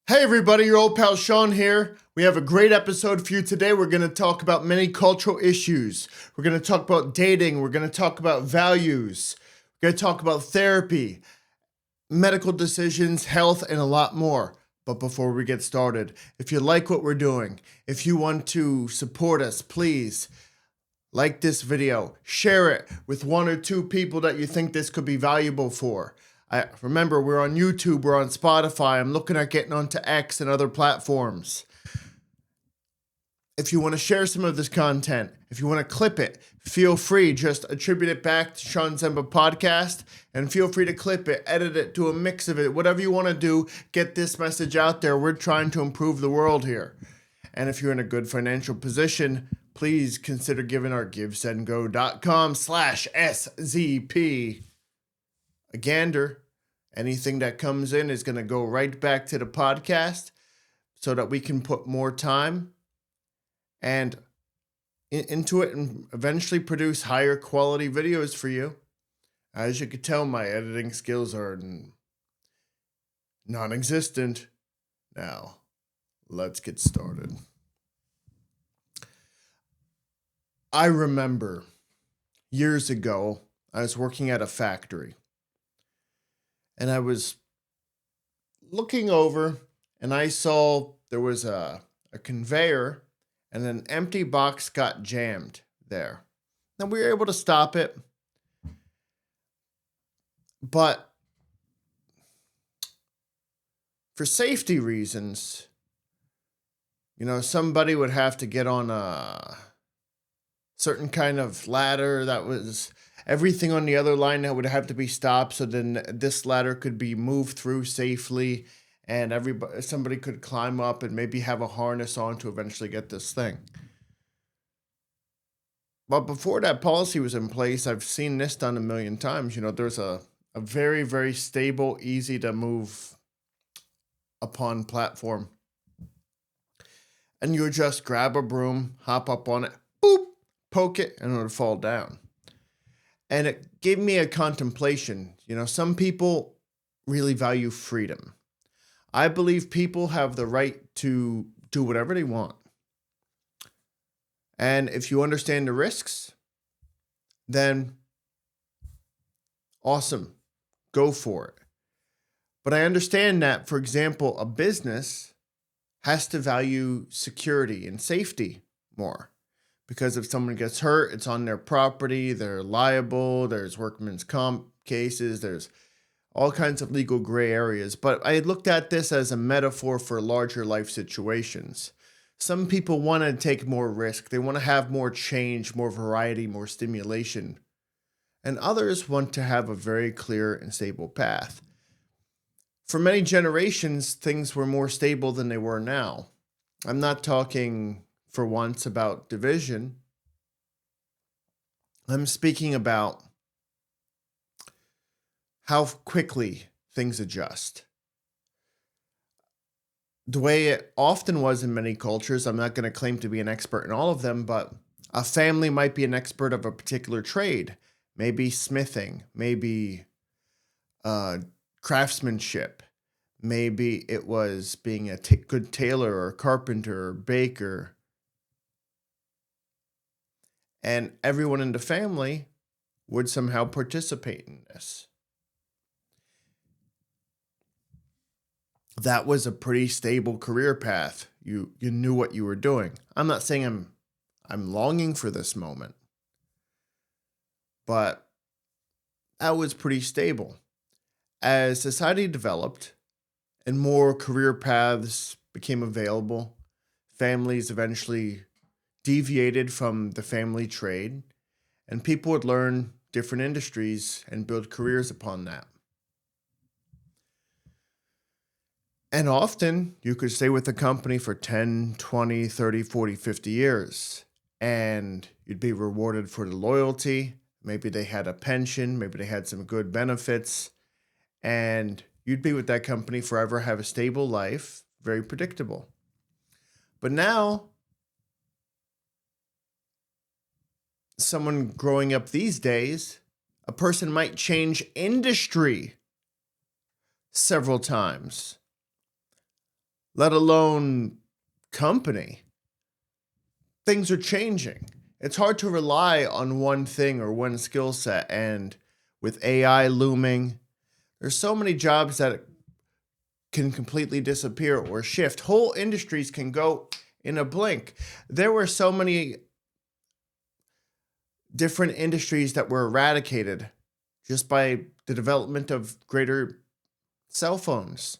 Hey everybody, your old pal Shawn here. We have a great episode for you today. We're going to talk about many cultural issues. We're going to talk about dating. We're going to talk about values. We're going to talk about therapy, medical decisions, health, and a lot more. But before we get started, if you like what we're doing, if you want to support us, please like this video, share it with one or two people that you think this could be valuable for. Remember, we're on YouTube, we're on Spotify. I'm looking at getting onto X and other platforms. If you want to share some of this content, if you want to clip it, feel free. Just attribute it back to Shawn Zemba podcast and feel free to clip it, edit it, do a mix of it, whatever you want to do. Get this message out there. We're trying to improve the world here. And if you're in a good financial position, please consider giving our givesendgo.com/SZP a gander. Anything that comes in is going to go right back to the podcast so that we can put more time and into it and eventually produce higher quality videos for you. As you can tell, my editing skills are non-existent. Now, let's get started. I remember years ago, I was working at a factory. And I was looking over and I saw there was a conveyor and an empty box got jammed there. Now we were able to stop it, but for safety reasons, somebody would have to get on a certain kind of ladder that was everything on the other line that would have to be stopped, so then this ladder could be moved through safely, and somebody could climb up and maybe have a harness on to eventually get this thing. But before that policy was in place, I've seen this done a million times. There's a very, very stable, easy to move upon platform. And you just grab a broom, hop up on it, boop, poke it, and it would fall down. And it gave me a contemplation. Some people really value freedom. I believe people have the right to do whatever they want. And if you understand the risks, then awesome, go for it. But I understand that, for example, a business has to value security and safety more. Because if someone gets hurt, it's on their property, they're liable, there's workman's comp cases, there's all kinds of legal gray areas. But I looked at this as a metaphor for larger life situations. Some people want to take more risk. They want to have more change, more variety, more stimulation. And others want to have a very clear and stable path. For many generations, things were more stable than they were now. I'm not talking for once about division. I'm speaking about how quickly things adjust. The way it often was in many cultures, I'm not going to claim to be an expert in all of them, but a family might be an expert of a particular trade, maybe smithing, maybe craftsmanship, maybe it was being a good tailor or carpenter or baker. And everyone in the family would somehow participate in this. That was a pretty stable career path. You knew what you were doing. I'm not saying I'm longing for this moment, but that was pretty stable. As society developed and more career paths became available, families eventually deviated from the family trade, and people would learn different industries and build careers upon that. And often you could stay with a company for 10, 20, 30, 40, 50 years, and you'd be rewarded for the loyalty. Maybe they had a pension, maybe they had some good benefits, and you'd be with that company forever, have a stable life, very predictable. But now, someone growing up these days, a person might change industry several times. let alone company. Things are changing. It's hard to rely on one thing or one skill set. And with AI looming, there's so many jobs that can completely disappear or shift. Whole industries can go in a blink. There were so many different industries that were eradicated just by the development of greater cell phones.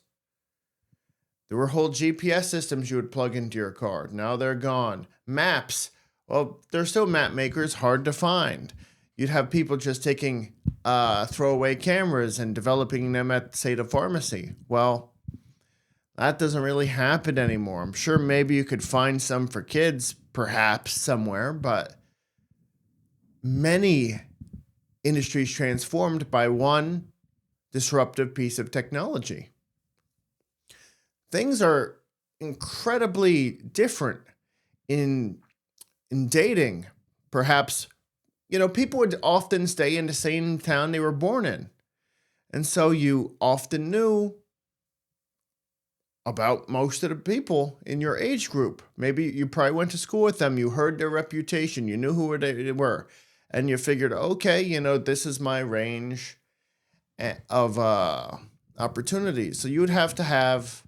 There were whole GPS systems you would plug into your car. Now they're gone. Maps. Well, they're still map makers, hard to find. You'd have people just taking throwaway cameras and developing them at, say, the pharmacy. Well, that doesn't really happen anymore. I'm sure maybe you could find some for kids, perhaps, somewhere, but many industries transformed by one disruptive piece of technology. Things are incredibly different in dating. Perhaps, people would often stay in the same town they were born in. And so you often knew about most of the people in your age group. Maybe you probably went to school with them. You heard their reputation. You knew who they were. And you figured, okay, this is my range of opportunities. So you would have to have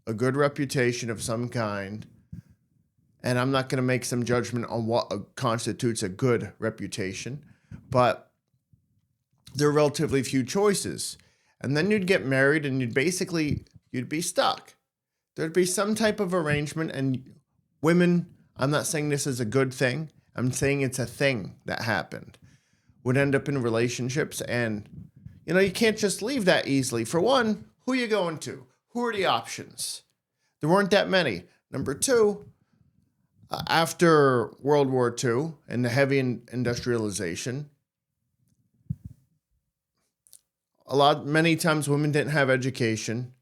a good reputation of some kind. And I'm not going to make some judgment on what constitutes a good reputation, but there are relatively few choices. And then you'd get married and you'd be stuck. There'd be some type of arrangement, and women, I'm not saying this is a good thing. I'm saying it's a thing that happened, would end up in relationships. And, you can't just leave that easily. For one, who are you going to? Who are the options? There weren't that many. Number two, after World War II and the heavy industrialization, many times women didn't have education.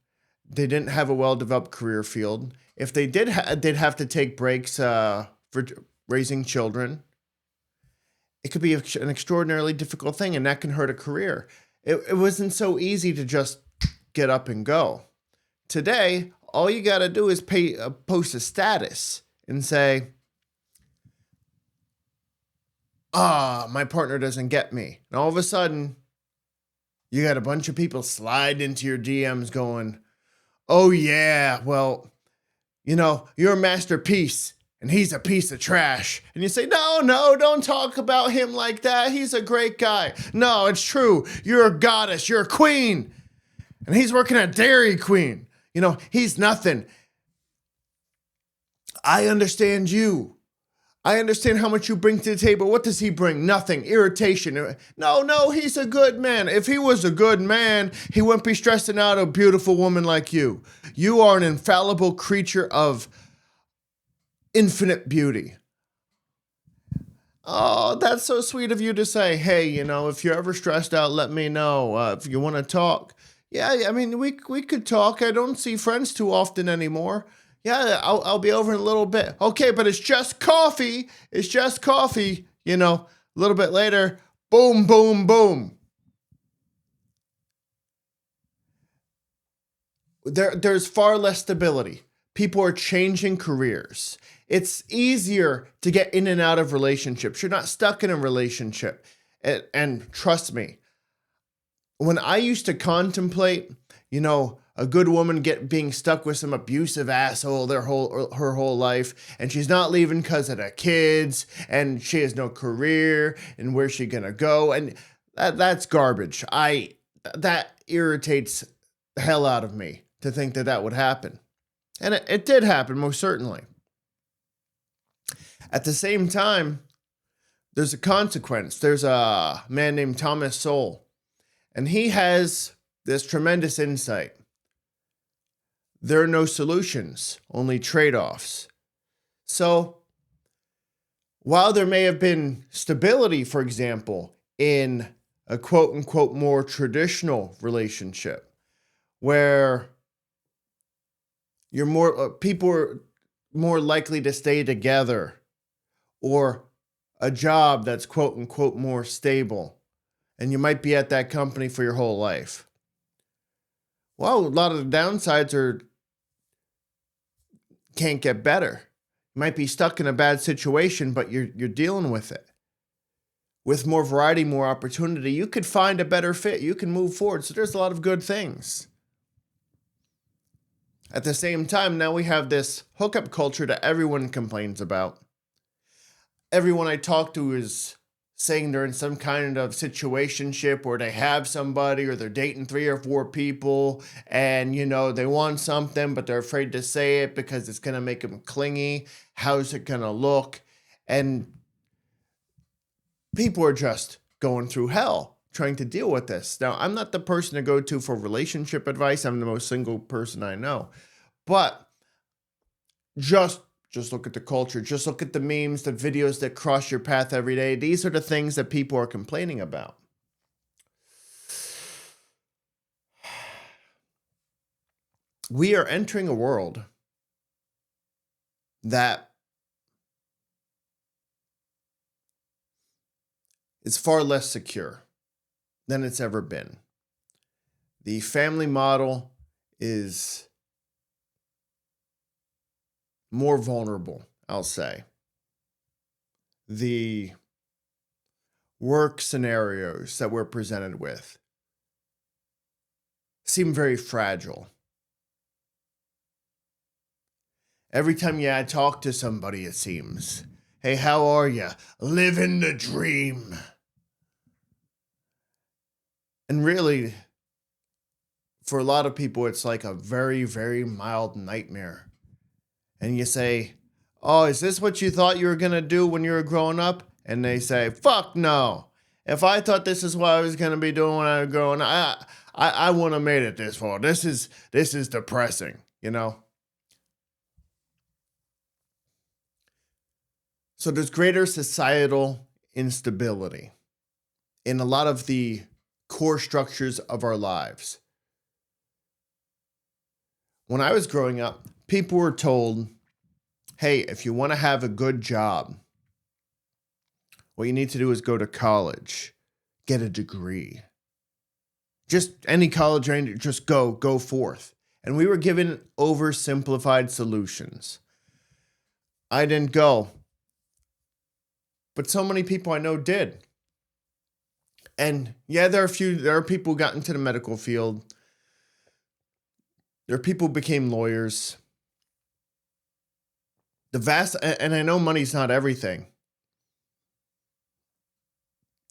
They didn't have a well-developed career field. If they did, they'd have to take breaks for raising children. It could be an extraordinarily difficult thing, and that can hurt a career. It wasn't so easy to just get up and go. Today, all you got to do is post a status and say, my partner doesn't get me. And all of a sudden, you got a bunch of people slide into your DMs going, oh yeah, well, you're a masterpiece and he's a piece of trash. And you say, no, don't talk about him like that. He's a great guy. No, it's true. You're a goddess. You're a queen. And he's working at Dairy Queen. He's nothing. I understand you. I understand how much you bring to the table. What does he bring? Nothing. Irritation. No, he's a good man. If he was a good man, he wouldn't be stressing out a beautiful woman like you. You are an infallible creature of infinite beauty. Oh, that's so sweet of you to say. Hey, if you're ever stressed out, let me know. If you want to talk. Yeah, I mean, we could talk. I don't see friends too often anymore. Yeah, I'll be over in a little bit. Okay, but it's just coffee. It's just coffee. A little bit later, boom, boom, boom. There's far less stability. People are changing careers. It's easier to get in and out of relationships. You're not stuck in a relationship. And trust me, when I used to contemplate, a good woman being stuck with some abusive asshole her whole life, and she's not leaving because of the kids, and she has no career, and where's she gonna go? And that's garbage. That irritates the hell out of me to think that would happen, and it did happen, most certainly. At the same time, there's a consequence. There's a man named Thomas Sowell, and he has this tremendous insight. There are no solutions, only trade-offs. So, while there may have been stability, for example, in a quote-unquote more traditional relationship, where people are more likely to stay together, or a job that's quote-unquote more stable, and you might be at that company for your whole life. Well, a lot of the downsides are can't get better. You might be stuck in a bad situation, but you're dealing with it. With more variety, more opportunity, you could find a better fit. You can move forward. So there's a lot of good things. At the same time, now we have this hookup culture that everyone complains about. Everyone I talk to is saying they're in some kind of situationship where they have somebody or they're dating 3 or 4 people and, they want something, but they're afraid to say it because it's going to make them clingy. How's it going to look? And people are just going through hell trying to deal with this. Now, I'm not the person to go to for relationship advice. I'm the most single person I know. But just look at the culture. Just look at the memes, the videos that cross your path every day. These are the things that people are complaining about. We are entering a world that is far less secure than it's ever been. The family model is more vulnerable, I'll say. The work scenarios that we're presented with seem very fragile. Every time I talk to somebody, it seems, hey, how are you? Living the dream. And really, for a lot of people, it's like a very, very mild nightmare. And you say, oh, is this what you thought you were going to do when you were growing up? And they say, fuck no. If I thought this is what I was going to be doing when I was growing up, I wouldn't have made it this far. This is depressing, So there's greater societal instability in a lot of the core structures of our lives. When I was growing up, people were told, hey, if you want to have a good job, what you need to do is go to college, get a degree. Just any college, just go forth. And we were given oversimplified solutions. I didn't go, but so many people I know did. And yeah, there are people who got into the medical field. There are people who became lawyers. And I know money's not everything.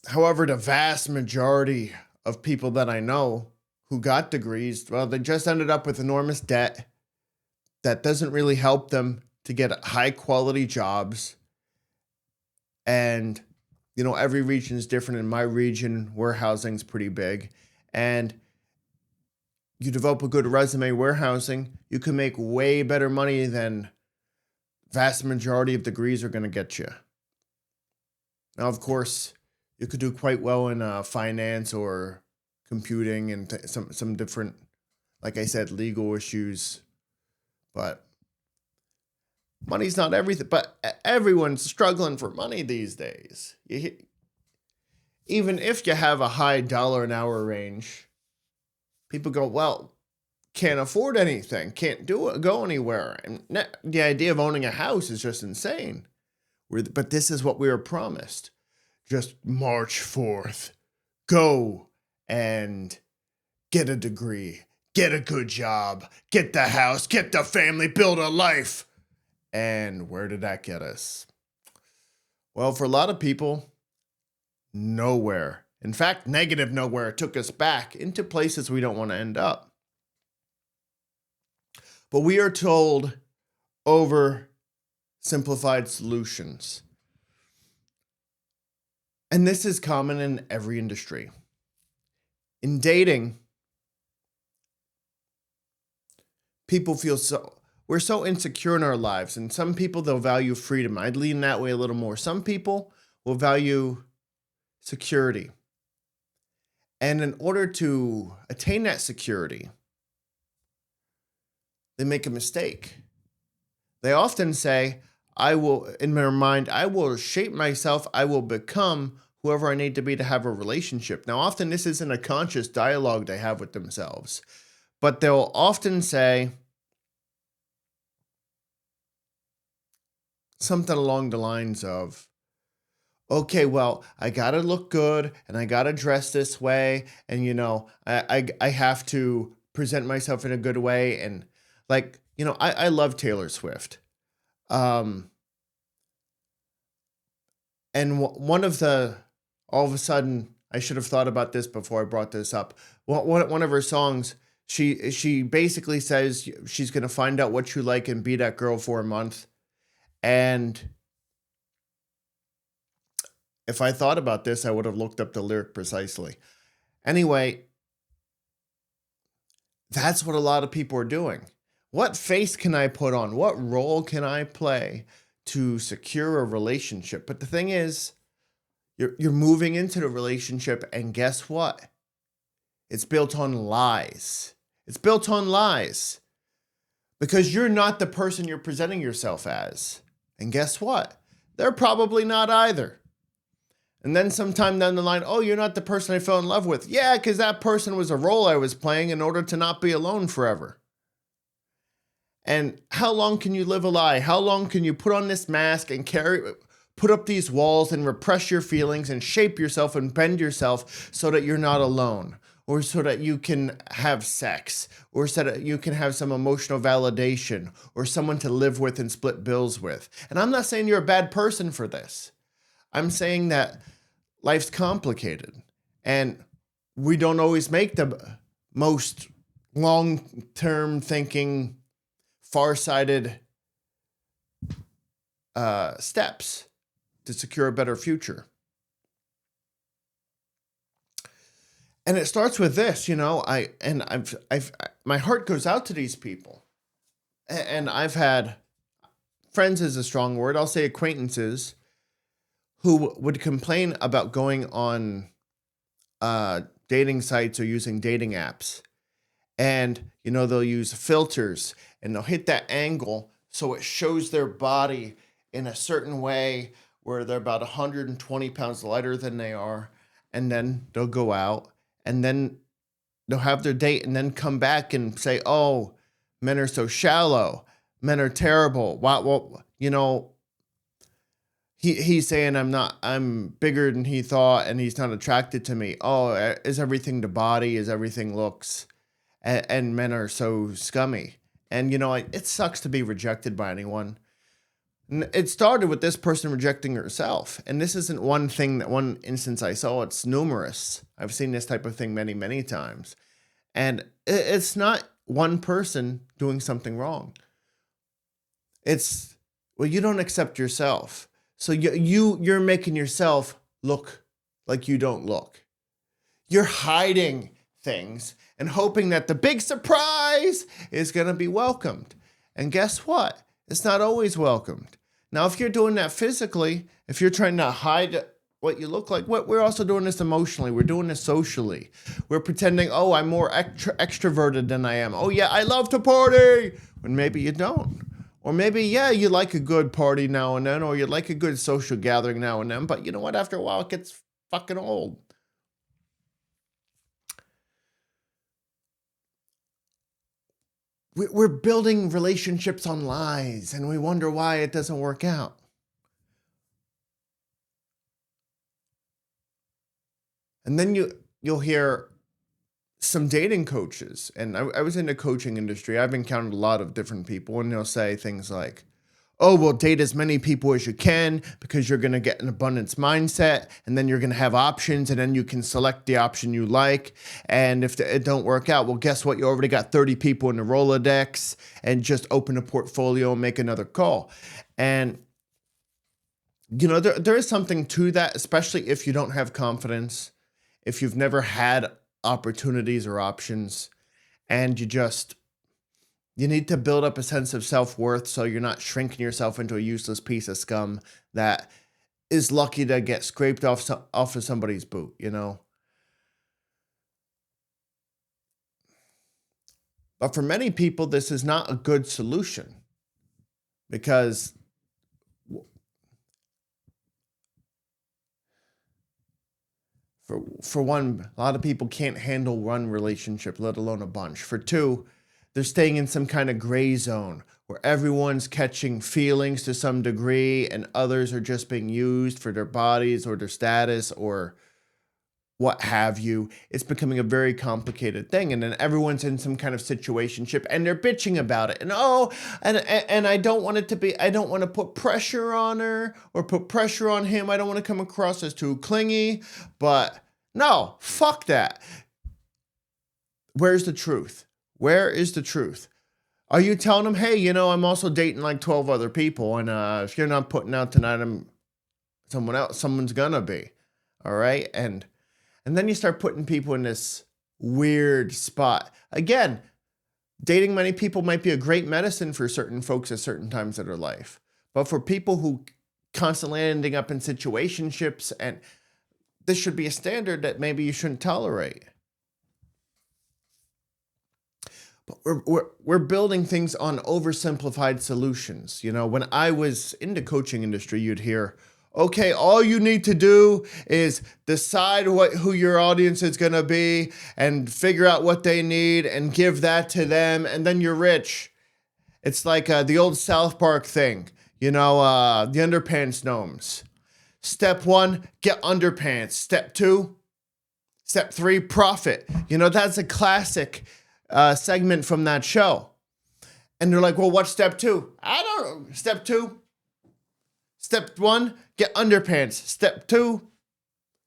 However, the vast majority of people that I know who got degrees, well, they just ended up with enormous debt that doesn't really help them to get high quality jobs. And every region is different. In my region, warehousing's pretty big. And you develop a good resume warehousing, you can make way better money than vast majority of degrees are going to get you. Now, of course, you could do quite well in finance or computing and some different, like I said, legal issues. But money's not everything, but everyone's struggling for money these days. Even if you have a high dollar an hour range, people go, well, can't afford anything, can't go anywhere. And the idea of owning a house is just insane. But this is what we were promised. Just march forth, go and get a degree, get a good job, get the house, get the family, build a life. And where did that get us? Well, for a lot of people, nowhere. In fact, negative nowhere. It took us back into places we don't want to end up. But we are told oversimplified solutions. And this is common in every industry. In dating, people feel we're so insecure in our lives, and some people, they'll value freedom. I'd lean that way a little more. Some people will value security. And in order to attain that security, they make a mistake. They often say, in their mind, I will shape myself, I will become whoever I need to be to have a relationship. Now, often this isn't a conscious dialogue they have with themselves, but they'll often say, something along the lines of, okay, well, I gotta look good and I gotta dress this way, and I have to present myself in a good way, and like, I love Taylor Swift. Um, and one of the all of a sudden, I should have thought about this before I brought this up. One of her songs, she basically says she's gonna find out what you like and be that girl for a month. And if I thought about this, I would have looked up the lyric precisely. Anyway, that's what a lot of people are doing. What face can I put on? What role can I play to secure a relationship? But the thing is, you're moving into the relationship, and guess what? It's built on lies. It's built on lies because you're not the person you're presenting yourself as. And guess what? They're probably not either. And then sometime down the line, oh, you're not the person I fell in love with. Yeah, because that person was a role I was playing in order to not be alone forever. And how long can you live a lie? How long can you put on this mask and put up these walls and repress your feelings and shape yourself and bend yourself so that you're not alone, or so that you can have sex, or so that you can have some emotional validation, or someone to live with and split bills with? And I'm not saying you're a bad person for this. I'm saying that life's complicated, and we don't always make the most long-term thinking, far-sighted steps to secure a better future. And it starts with this, my heart goes out to these people, and I've had friends is a strong word. I'll say acquaintances who would complain about going on dating sites or using dating apps. And, they'll use filters and they'll hit that angle so it shows their body in a certain way where they're about 120 pounds lighter than they are. And then they'll go out and then they'll have their date and then come back and say, oh, men are so shallow. Men are terrible. Well, he's saying I'm bigger than he thought and he's not attracted to me. Oh, is everything the body? Is everything looks? And men are so scummy. And, it sucks to be rejected by anyone. It started with this person rejecting herself. And this isn't one instance I saw. It's numerous. I've seen this type of thing many, many times. And it's not one person doing something wrong. It's, well, you don't accept yourself. So you're making yourself look like you don't look. You're hiding things and hoping that the big surprise is going to be welcomed. And guess what? It's not always welcomed. Now, if you're doing that physically, if you're trying to hide what you look like, we're also doing this emotionally. We're doing this socially. We're pretending, oh, I'm more extroverted than I am. Oh, yeah, I love to party. When maybe you don't. Or maybe, yeah, you like a good party now and then, or you like a good social gathering now and then. But you know what? After a while, it gets fucking old. We're building relationships on lies, and we wonder why it doesn't work out. And then you'll hear some dating coaches, and I was in the coaching industry. I've encountered a lot of different people, and they'll say things like, oh, well, date as many people as you can because you're going to get an abundance mindset, and then you're going to have options, and then you can select the option you like. And if it don't work out, well, guess what? You already got 30 people in the Rolodex, and just open a portfolio and make another call. And, there is something to that, especially if you don't have confidence, if you've never had opportunities or options, and you need to build up a sense of self-worth so you're not shrinking yourself into a useless piece of scum that is lucky to get scraped off of somebody's boot, But for many people, this is not a good solution because for one, a lot of people can't handle one relationship, let alone a bunch. For two, they're staying in some kind of gray zone where everyone's catching feelings to some degree and others are just being used for their bodies or their status or what have you. It's becoming a very complicated thing. And then everyone's in some kind of situationship and they're bitching about it. And I don't want it to be, I don't want to put pressure on her or put pressure on him. I don't want to come across as too clingy, but no, fuck that. Where's the truth? Where is the truth? Are you telling them, hey, I'm also dating like 12 other people, and if you're not putting out tonight, someone's gonna be, all right? And then you start putting people in this weird spot. Again, dating many people might be a great medicine for certain folks at certain times of their life, but for people who constantly ending up in situationships, and this should be a standard that maybe you shouldn't tolerate. But we're building things on oversimplified solutions. When I was in the coaching industry, you'd hear, okay, all you need to do is decide who your audience is going to be and figure out what they need and give that to them, and then you're rich. It's like the old South Park thing, the underpants gnomes. Step 1, get underpants. Step 2, Step 3, profit. That's a classic segment from that show. And they're like, well, what's step 2? I don't know. Step 2. Step 1, get underpants. Step 2.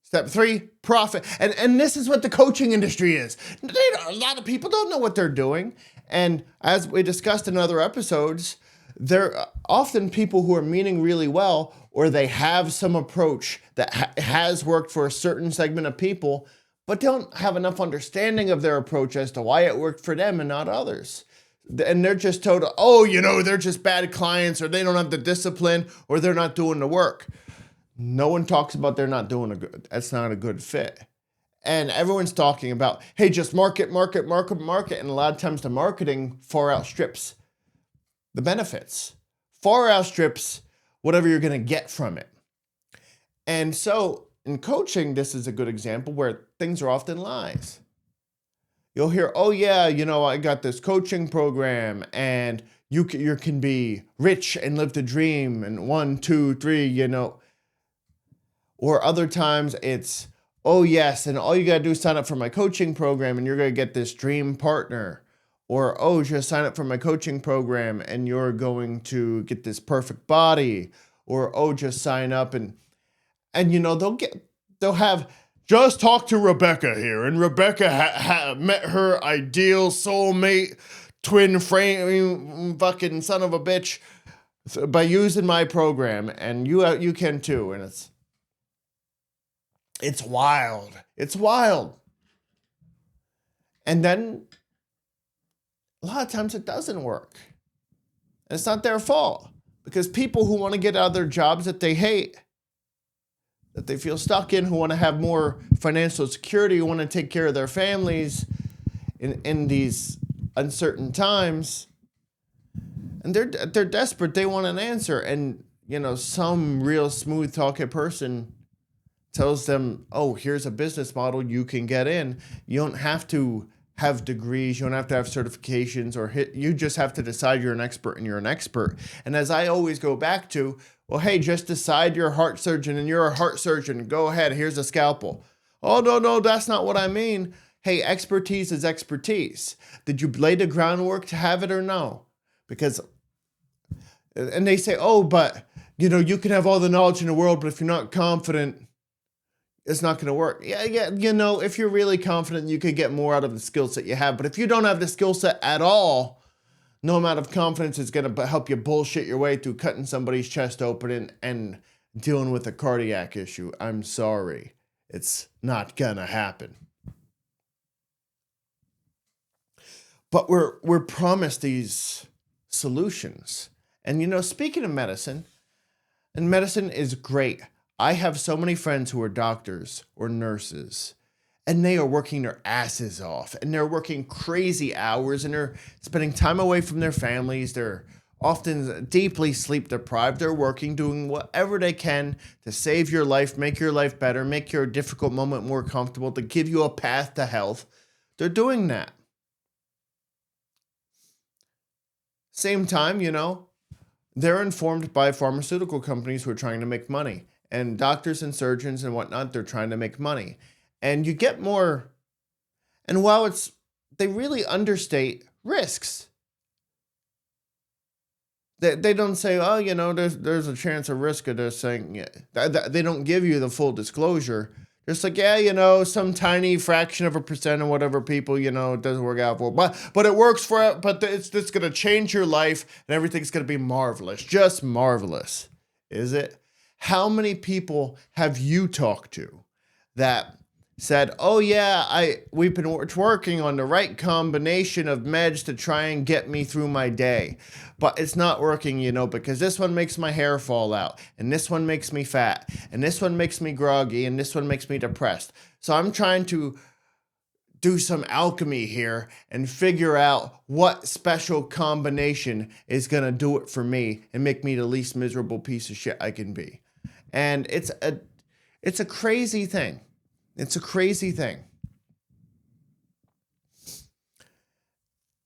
Step 3, profit. And this is what the coaching industry is. A lot of people don't know what they're doing. And as we discussed in other episodes, they're often people who are meaning really well, or they have some approach that has worked for a certain segment of people, but don't have enough understanding of their approach as to why it worked for them and not others. And they're just told, they're just bad clients, or they don't have the discipline, or they're not doing the work. No one talks about they're not doing that's not a good fit. And everyone's talking about, hey, just market. And a lot of times the marketing far outstrips the benefits, far outstrips whatever you're going to get from it. And so in coaching, this is a good example where things are often lies. You'll hear, oh yeah, I got this coaching program and you can be rich and live the dream and 1, 2, 3, Or other times it's, oh yes, and all you got to do is sign up for my coaching program and you're going to get this dream partner. Or, oh, just sign up for my coaching program and you're going to get this perfect body. Or, oh, just sign up and they'll have, just talk to Rebecca here. And Rebecca met her ideal soulmate, twin frame, fucking son of a bitch by using my program. And you can too. And it's wild. It's wild. And then a lot of times it doesn't work. And it's not their fault, because people who want to get out of their jobs that they hate, that they feel stuck in, who want to have more financial security, who want to take care of their families in these uncertain times, and they're desperate. They want an answer. And, some real smooth talking person tells them, oh, here's a business model you can get in. You don't have to have degrees, you don't have to have certifications, you just have to decide you're an expert and you're an expert. And as I always go back to, well, hey, just decide you're a heart surgeon and you're a heart surgeon. Go ahead, here's a scalpel. Oh, no, that's not what I mean. Hey, expertise is expertise. Did you lay the groundwork to have it or no? And they say, oh, but, you can have all the knowledge in the world, but if you're not confident, it's not going to work. Yeah, if you're really confident, you could get more out of the skill set you have. But if you don't have the skill set at all, no amount of confidence is going to help you bullshit your way through cutting somebody's chest open and dealing with a cardiac issue. I'm sorry. It's not going to happen. But we're promised these solutions. And, speaking of medicine, and medicine is great. I have so many friends who are doctors or nurses, and they are working their asses off, and they're working crazy hours, and they're spending time away from their families. They're often deeply sleep deprived. They're working, doing whatever they can to save your life, make your life better, make your difficult moment more comfortable, to give you a path to health. They're doing that. Same time, they're informed by pharmaceutical companies who are trying to make money, and doctors and surgeons and whatnot, they're trying to make money. And you get more, and while they really understate risks. They don't say, oh, there's a chance of risk of this thing. Yeah. They don't give you the full disclosure. Just like, yeah, some tiny fraction of a percent of whatever people, it doesn't work out for. But it works for it. But it's going to change your life and everything's going to be marvelous. Just marvelous. Is it? How many people have you talked to that said, oh yeah, we've been working on the right combination of meds to try and get me through my day, but it's not working, because this one makes my hair fall out, and this one makes me fat, and this one makes me groggy, and this one makes me depressed. So I'm trying to do some alchemy here and figure out what special combination is going to do it for me and make me the least miserable piece of shit I can be. And it's a crazy thing. It's a crazy thing.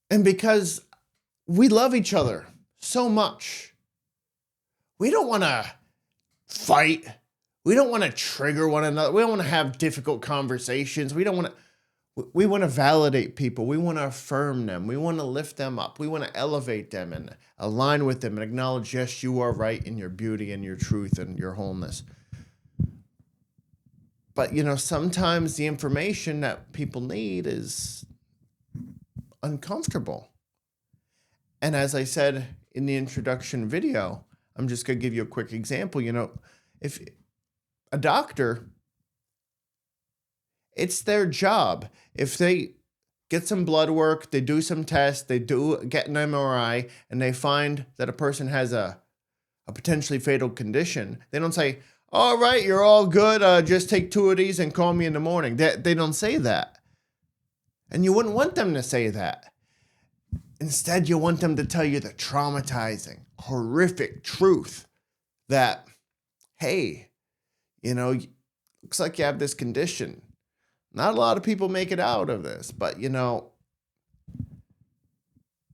And because we love each other so much, we don't want to fight. We don't want to trigger one another. We don't want to have difficult conversations. We want to validate people. We want to affirm them. We want to lift them up. We want to elevate them and align with them and acknowledge, yes, you are right in your beauty and your truth and your wholeness. But, sometimes the information that people need is uncomfortable. And as I said in the introduction video, I'm just going to give you a quick example. If a doctor, it's their job. If they get some blood work, they do some tests, they get an MRI, and they find that a person has a potentially fatal condition, they don't say, all right, you're all good. Just take 2 of these and call me in the morning. They don't say that. And you wouldn't want them to say that. Instead, you want them to tell you the traumatizing, horrific truth that, hey, looks like you have this condition. Not a lot of people make it out of this, but,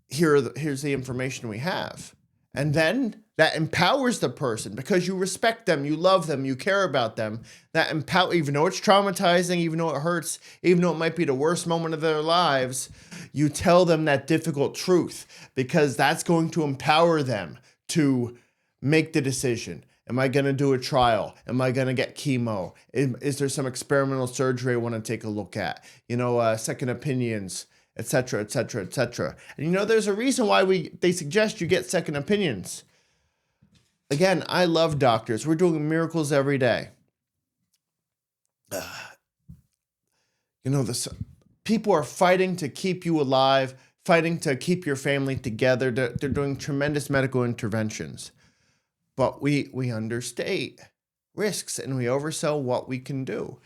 here's the information we have. And then that empowers the person because you respect them, you love them, you care about them. That even though it's traumatizing, even though it hurts, even though it might be the worst moment of their lives, you tell them that difficult truth because that's going to empower them to make the decision. Am I going to do a trial? Am I going to get chemo? Is there some experimental surgery I want to take a look at? Second opinions, etc., etc., etc. And there's a reason why they suggest you get second opinions. Again, I love doctors. We're doing miracles every day. People are fighting to keep you alive, fighting to keep your family together. They're doing tremendous medical interventions. But we understate risks and we oversell what we can do.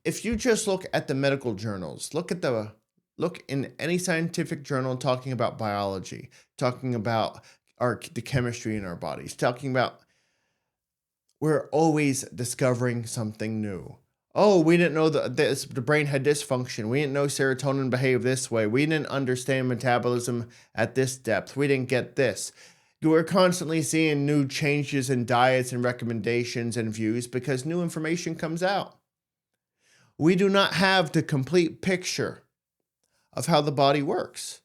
If you just look at the medical journals, look in any scientific journal talking about biology, talking about the chemistry in our bodies, talking about we're always discovering something new. Oh, we didn't know the brain had dysfunction. We didn't know serotonin behaved this way. We didn't understand metabolism at this depth. We didn't get this. We're constantly seeing new changes in diets and recommendations and views because new information comes out. We do not have the complete picture of how the body works.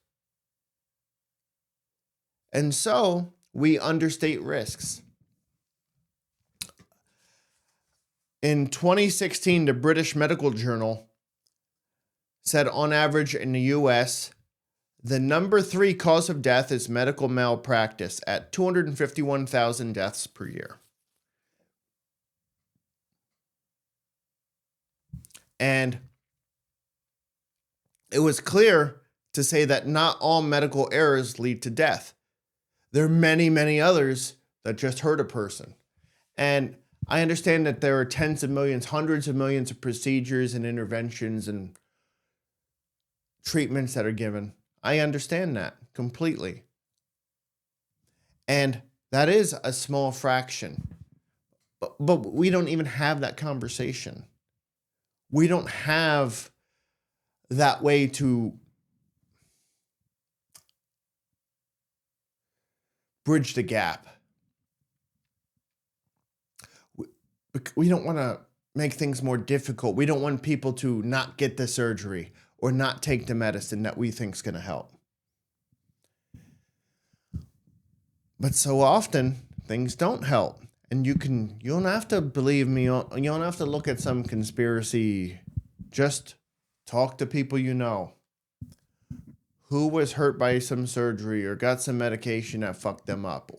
And so we understate risks. In 2016, the British Medical Journal said on average in the US, the number 3 cause of death is medical malpractice at 251,000 deaths per year. And it was clear to say that not all medical errors lead to death. There are many, many others that just hurt a person. And I understand that there are tens of millions, hundreds of millions of procedures and interventions and treatments that are given. I understand that completely. And that is a small fraction. But we don't even have that conversation. We don't have that way to bridge the gap. We don't want to make things more difficult. We don't want people to not get the surgery or not take the medicine that we think is going to help. But so often things don't help. And you don't have to believe me. You don't have to look at some conspiracy. Just talk to people you know who was hurt by some surgery or got some medication that fucked them up.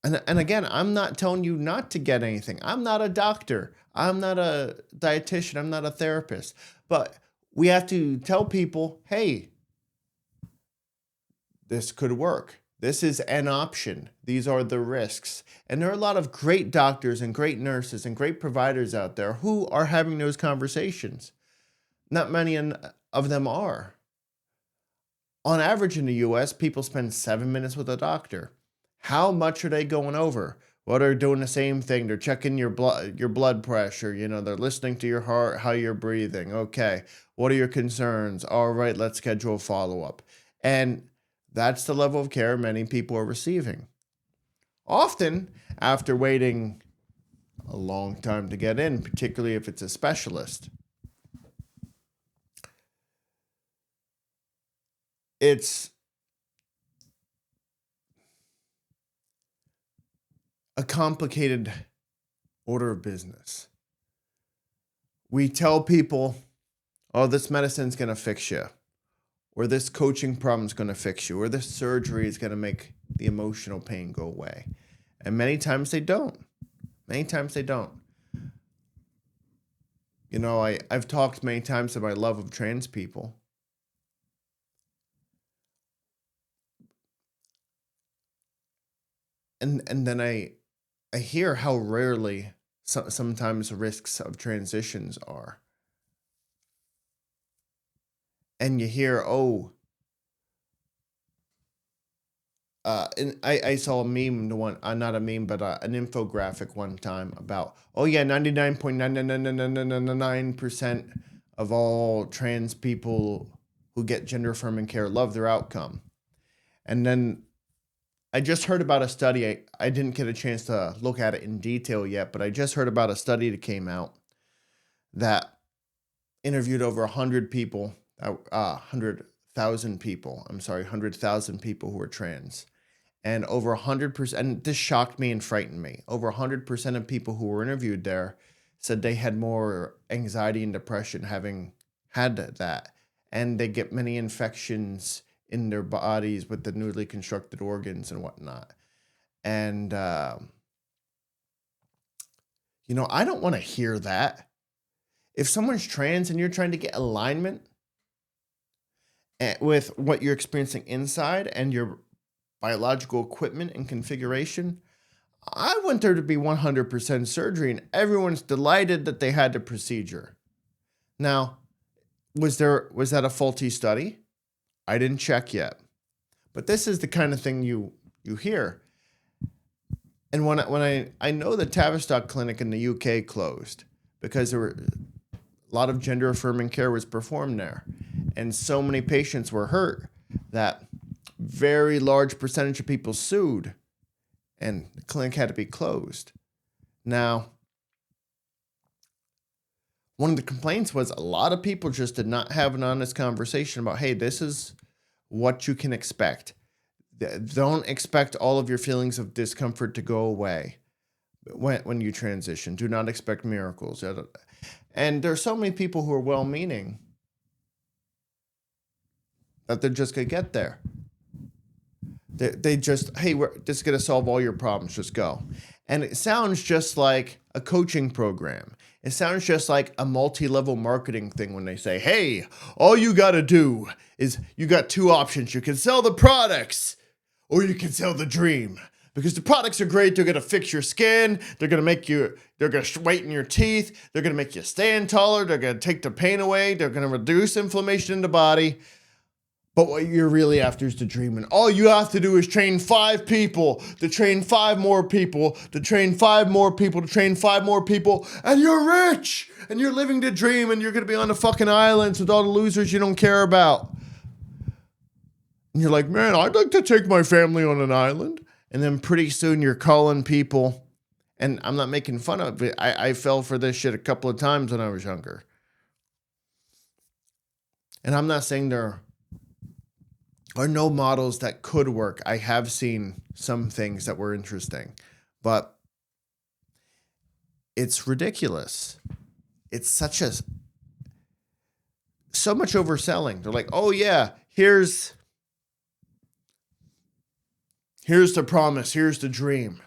And again, I'm not telling you not to get anything. I'm not a doctor. I'm not a dietitian. I'm not a therapist. But we have to tell people, hey, this could work. This is an option. These are the risks. And there are a lot of great doctors and great nurses and great providers out there who are having those conversations. Not many of them are. On average in the US, people spend 7 minutes with a doctor. How much are they going over? Well, they're doing the same thing. They're checking your blood pressure. They're listening to your heart, how you're breathing. Okay, what are your concerns? All right, let's schedule a follow-up. And that's the level of care many people are receiving. Often, after waiting a long time to get in, particularly if it's a specialist, it's a complicated order of business. We tell people, oh, this medicine's going to fix you, or this coaching problem's going to fix you, or this surgery is going to make the emotional pain go away. And many times they don't. I've talked many times about my love of trans people. And then I hear how rarely sometimes risks of transitions are. And you hear, and I saw a meme, not a meme, but an infographic one time about, 99.99999% of all trans people who get gender affirming care love their outcome. And then I just heard about a study. I didn't get a chance to look at it in detail yet, but I just heard about a study that came out that interviewed over 100,000 people who were trans. And over 100%, and this shocked me and frightened me, over 100% of people who were interviewed there said they had more anxiety and depression having had that. And they get many infections in their bodies with the newly constructed organs and whatnot. And, I don't want to hear that. If someone's trans and you're trying to get alignment with what you're experiencing inside and your biological equipment and configuration, I want there to be 100% surgery and everyone's delighted that they had the procedure. Now, was that a faulty study? I didn't check yet, but this is the kind of thing you hear. And when I know the Tavistock Clinic in the UK closed because there were a lot of gender affirming care was performed there, and so many patients were hurt that very large percentage of people sued, and the clinic had to be closed. Now, one of the complaints was a lot of people just did not have an honest conversation about, hey, this is what you can expect. Don't expect all of your feelings of discomfort to go away when you transition. Do not expect miracles. And there are so many people who are well-meaning that they're just going to get there. They just, hey, this is going to solve all your problems. Just go. And it sounds just like a coaching program. It sounds just like a multi-level marketing thing when they say, hey, all you got to do is you got two options. You can sell the products or you can sell the dream. Because the products are great. They're going to fix your skin. They're going to straighten your teeth. They're going to make you stand taller. They're going to take the pain away. They're going to reduce inflammation in the body. But what you're really after is the dream. And all you have to do is train 5 people, to train 5 more people, to train 5 more people, to train 5 more people. And you're rich. And you're living the dream. And you're going to be on the fucking islands with all the losers you don't care about. And you're like, man, I'd like to take my family on an island. And then pretty soon you're calling people. And I'm not making fun of it. I fell for this shit a couple of times when I was younger. And I'm not saying there are no models that could work. I have seen some things that were interesting, but it's ridiculous. It's so much overselling. They're like, oh yeah, here's the promise, here's the dream.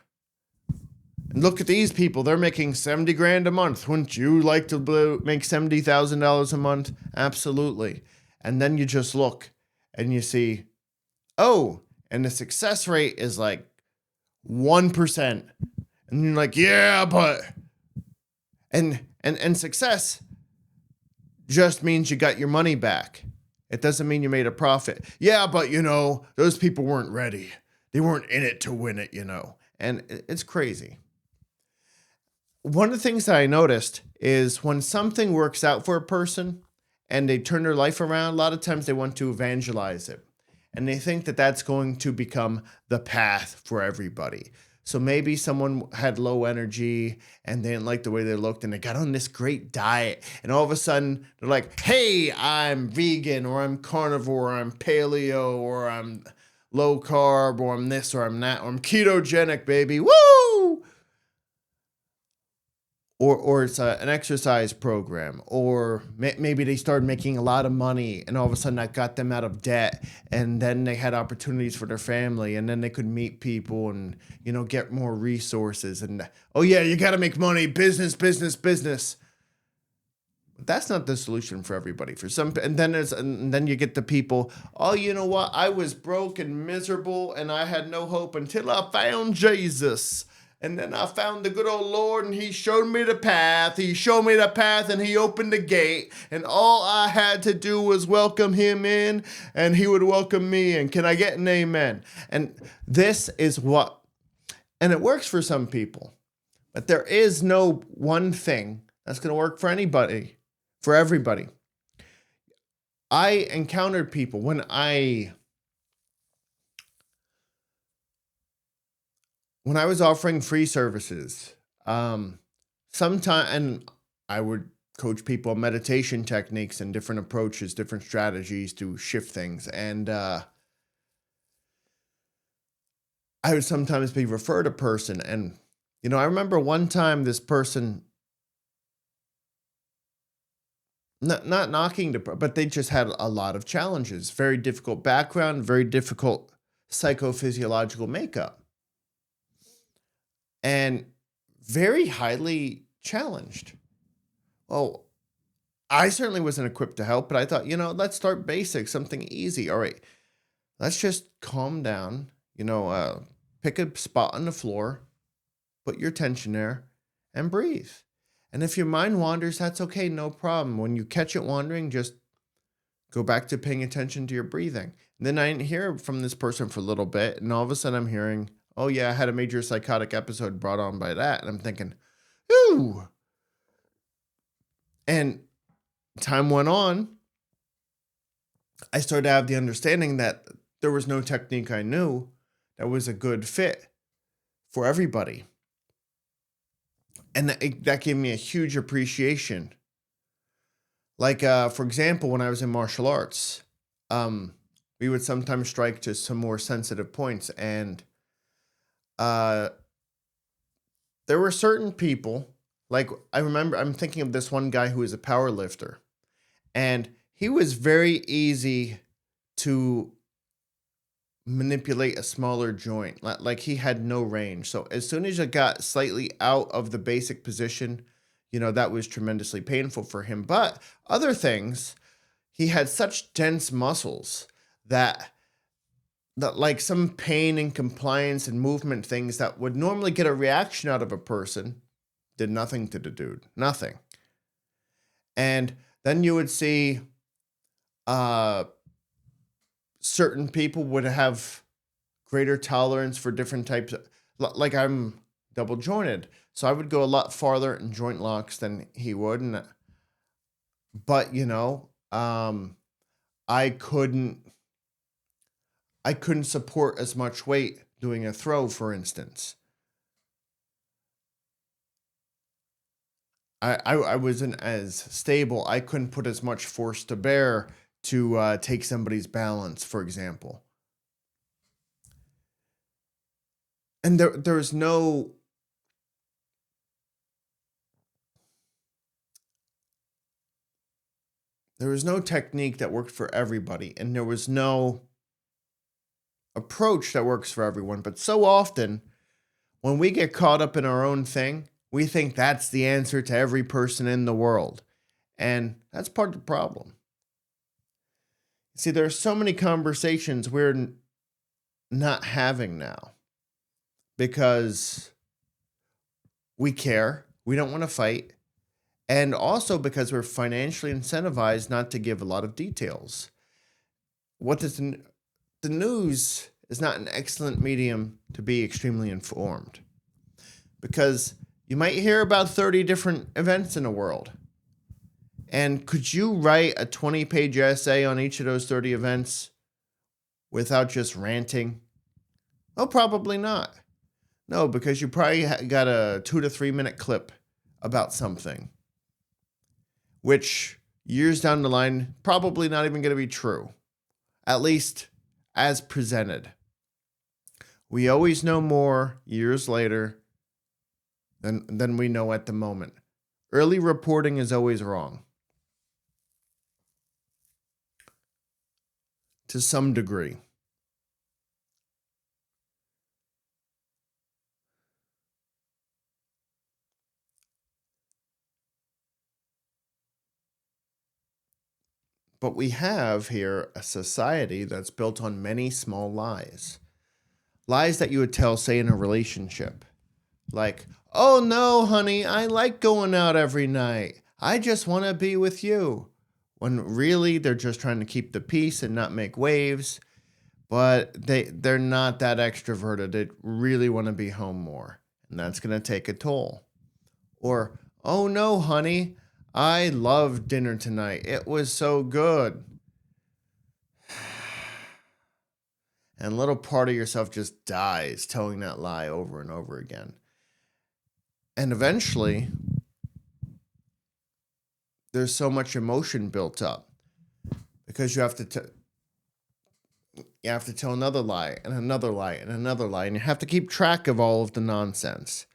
And look at these people, they're making 70 grand a month. Wouldn't you like to make $70,000 a month? Absolutely. And then you just look and you see, oh, and the success rate is like 1%. And you're like, yeah, but and success just means you got your money back. It doesn't mean you made a profit. Yeah, but those people weren't ready. They weren't in it to win it, And it's crazy. One of the things that I noticed is when something works out for a person and they turn their life around, a lot of times they want to evangelize it. And they think that that's going to become the path for everybody. So maybe someone had low energy and they didn't like the way they looked and they got on this great diet. And all of a sudden they're like, hey, I'm vegan, or I'm carnivore, or I'm paleo, or I'm low carb, or I'm this, or I'm that, or I'm ketogenic, baby. Woo! Or it's an exercise program, or maybe they started making a lot of money and all of a sudden that got them out of debt, and then they had opportunities for their family, and then they could meet people and, get more resources. And, oh yeah, you got to make money, business. But that's not the solution for everybody. For some, and then you get the people, oh, you know what? I was broke and miserable and I had no hope until I found Jesus. And then I found the good old Lord, and he showed me the path. He showed me the path, and he opened the gate. And all I had to do was welcome him in, and he would welcome me in. Can I get an amen? And this is and it works for some people. But there is no one thing that's going to work for anybody, for everybody. I encountered people when I was offering free services, sometime, and I would coach people on meditation techniques and different approaches, different strategies to shift things. And I would sometimes be referred a person. And, I remember one time this person, not knocking, but they just had a lot of challenges, very difficult background, very difficult psychophysiological makeup. And very highly challenged. Well, I certainly wasn't equipped to help, but I thought, let's start basic, something easy. All right, let's just calm down, pick a spot on the floor, put your tension there, and breathe. And if your mind wanders, that's okay, no problem. When you catch it wandering, just go back to paying attention to your breathing. And then I didn't hear from this person for a little bit, and all of a sudden I'm hearing, oh yeah, I had a major psychotic episode brought on by that. And I'm thinking, ooh. And time went on. I started to have the understanding that there was no technique I knew that was a good fit for everybody. And that gave me a huge appreciation. Like, for example, when I was in martial arts, we would sometimes strike to some more sensitive points. And there were certain people, like I'm thinking of this one guy who was a power lifter, and he was very easy to manipulate a smaller joint. Like he had no range. So as soon as it got slightly out of the basic position, that was tremendously painful for him. But other things, he had such dense muscles that like some pain and compliance and movement things that would normally get a reaction out of a person did nothing to the dude. Nothing. And then you would see certain people would have greater tolerance for different types of, like I'm double jointed. So I would go a lot farther in joint locks than he would. But I couldn't I couldn't support as much weight doing a throw, for instance. I wasn't as stable. I couldn't put as much force to bear to take somebody's balance, for example. And there was no technique that worked for everybody, and there was no approach that works for everyone. But so often, when we get caught up in our own thing, we think that's the answer to every person in the world. And that's part of the problem. See, there are so many conversations we're not having now because we care, we don't want to fight, and also because we're financially incentivized not to give a lot of details. What does the news is not an excellent medium to be extremely informed because you might hear about 30 different events in the world. And could you write a 20-page essay on each of those 30 events without just ranting? Oh, probably not. No, because you probably got a 2 to 3 minute clip about something, which years down the line, probably not even going to be true, at least as presented. We always know more years later than we know at the moment. Early reporting is always wrong. To some degree. But we have here a society that's built on many small lies. Lies that you would tell, say, in a relationship. Like, oh no, honey, I like going out every night. I just want to be with you. When really they're just trying to keep the peace and not make waves. But they're not that extroverted. They really want to be home more. And that's going to take a toll. Or, oh no, honey, I loved dinner tonight. It was so good. And a little part of yourself just dies telling that lie over and over again. And eventually, there's so much emotion built up because you have to tell another lie and another lie and another lie, and you have to keep track of all of the nonsense.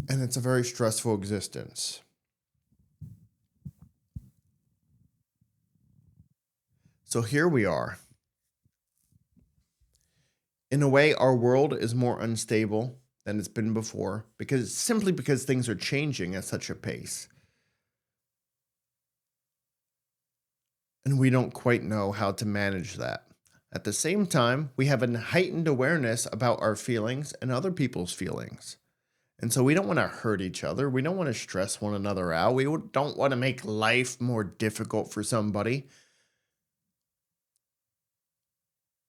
And it's a very stressful existence. So here we are. In a way, our world is more unstable than it's been before because things are changing at such a pace. And we don't quite know how to manage that. At the same time, we have a heightened awareness about our feelings and other people's feelings. And so we don't want to hurt each other. We don't want to stress one another out. We don't want to make life more difficult for somebody.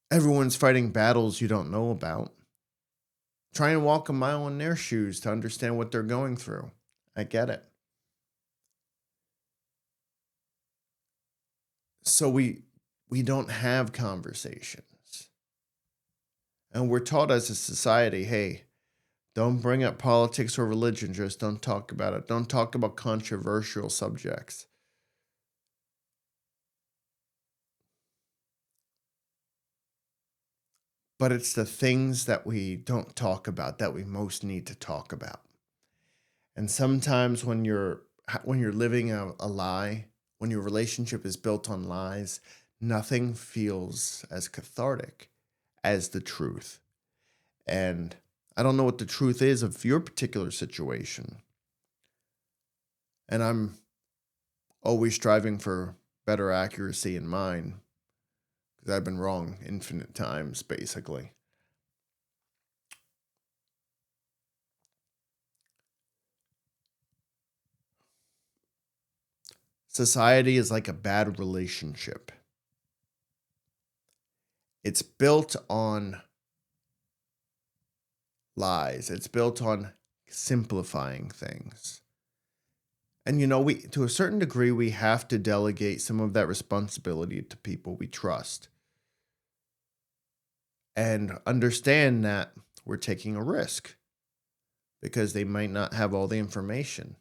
Everyone's fighting battles you don't know about. Try and walk a mile in their shoes to understand what they're going through. I get it. So we don't have conversations. And we're taught as a society, hey, don't bring up politics or religion. Just don't talk about it. Don't talk about controversial subjects. But it's the things that we don't talk about that we most need to talk about. And sometimes when you're living a lie, when your relationship is built on lies, nothing feels as cathartic as the truth. And I don't know what the truth is of your particular situation. And I'm always striving for better accuracy in mine because I've been wrong infinite times, basically. Society is like a bad relationship. It's built on lies. It's built on simplifying things. And we to a certain degree we have to delegate some of that responsibility to people we trust and understand that we're taking a risk because they might not have all the information.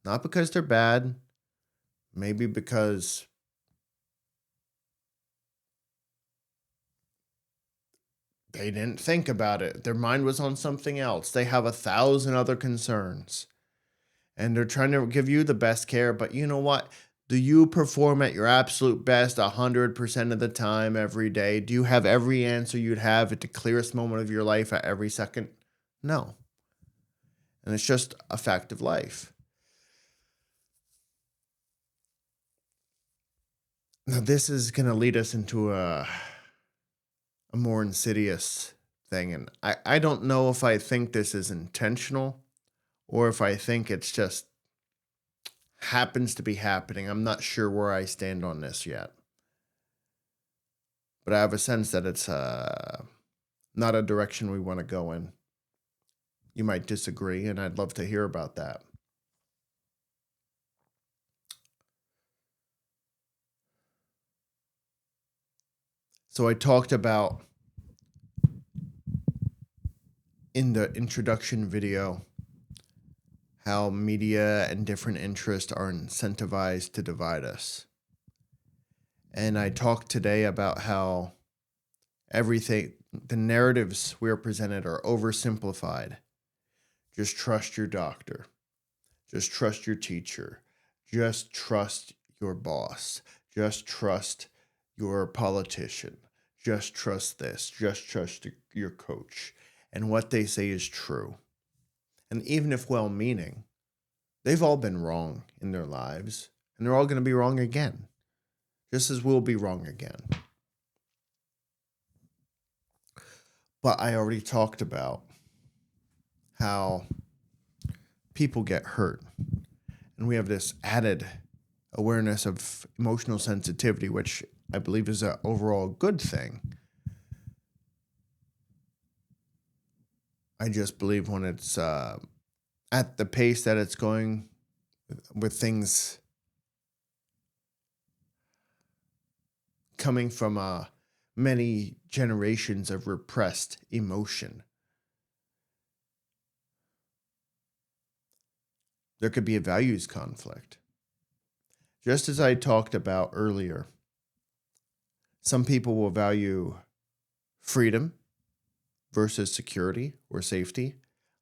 Not because they're bad, maybe because they didn't think about it. Their mind was on something else. They have 1,000 other concerns and they're trying to give you the best care. But you know what? Do you perform at your absolute best 100% of the time every day? Do you have every answer you'd have at the clearest moment of your life at every second? No. And it's just a fact of life. Now, this is going to lead us into a more insidious thing. And I don't know if I think this is intentional or if I think it's just happens to be happening. I'm not sure where I stand on this yet. But I have a sense that it's not a direction we want to go in. You might disagree, and I'd love to hear about that. So I talked about in the introduction video how media and different interests are incentivized to divide us. And I talked today about how the narratives we are presented are oversimplified. Just trust your doctor. Just trust your teacher. Just trust your boss. Just trust your politician. Just trust this. Just trust your coach. And what they say is true. And even if well-meaning, they've all been wrong in their lives. And they're all going to be wrong again. Just as we'll be wrong again. But I already talked about how people get hurt. And we have this added awareness of emotional sensitivity, which I believe is an overall good thing. I just believe when it's at the pace that it's going with things coming from many generations of repressed emotion, there could be a values conflict. Just as I talked about earlier, some people will value freedom versus security or safety.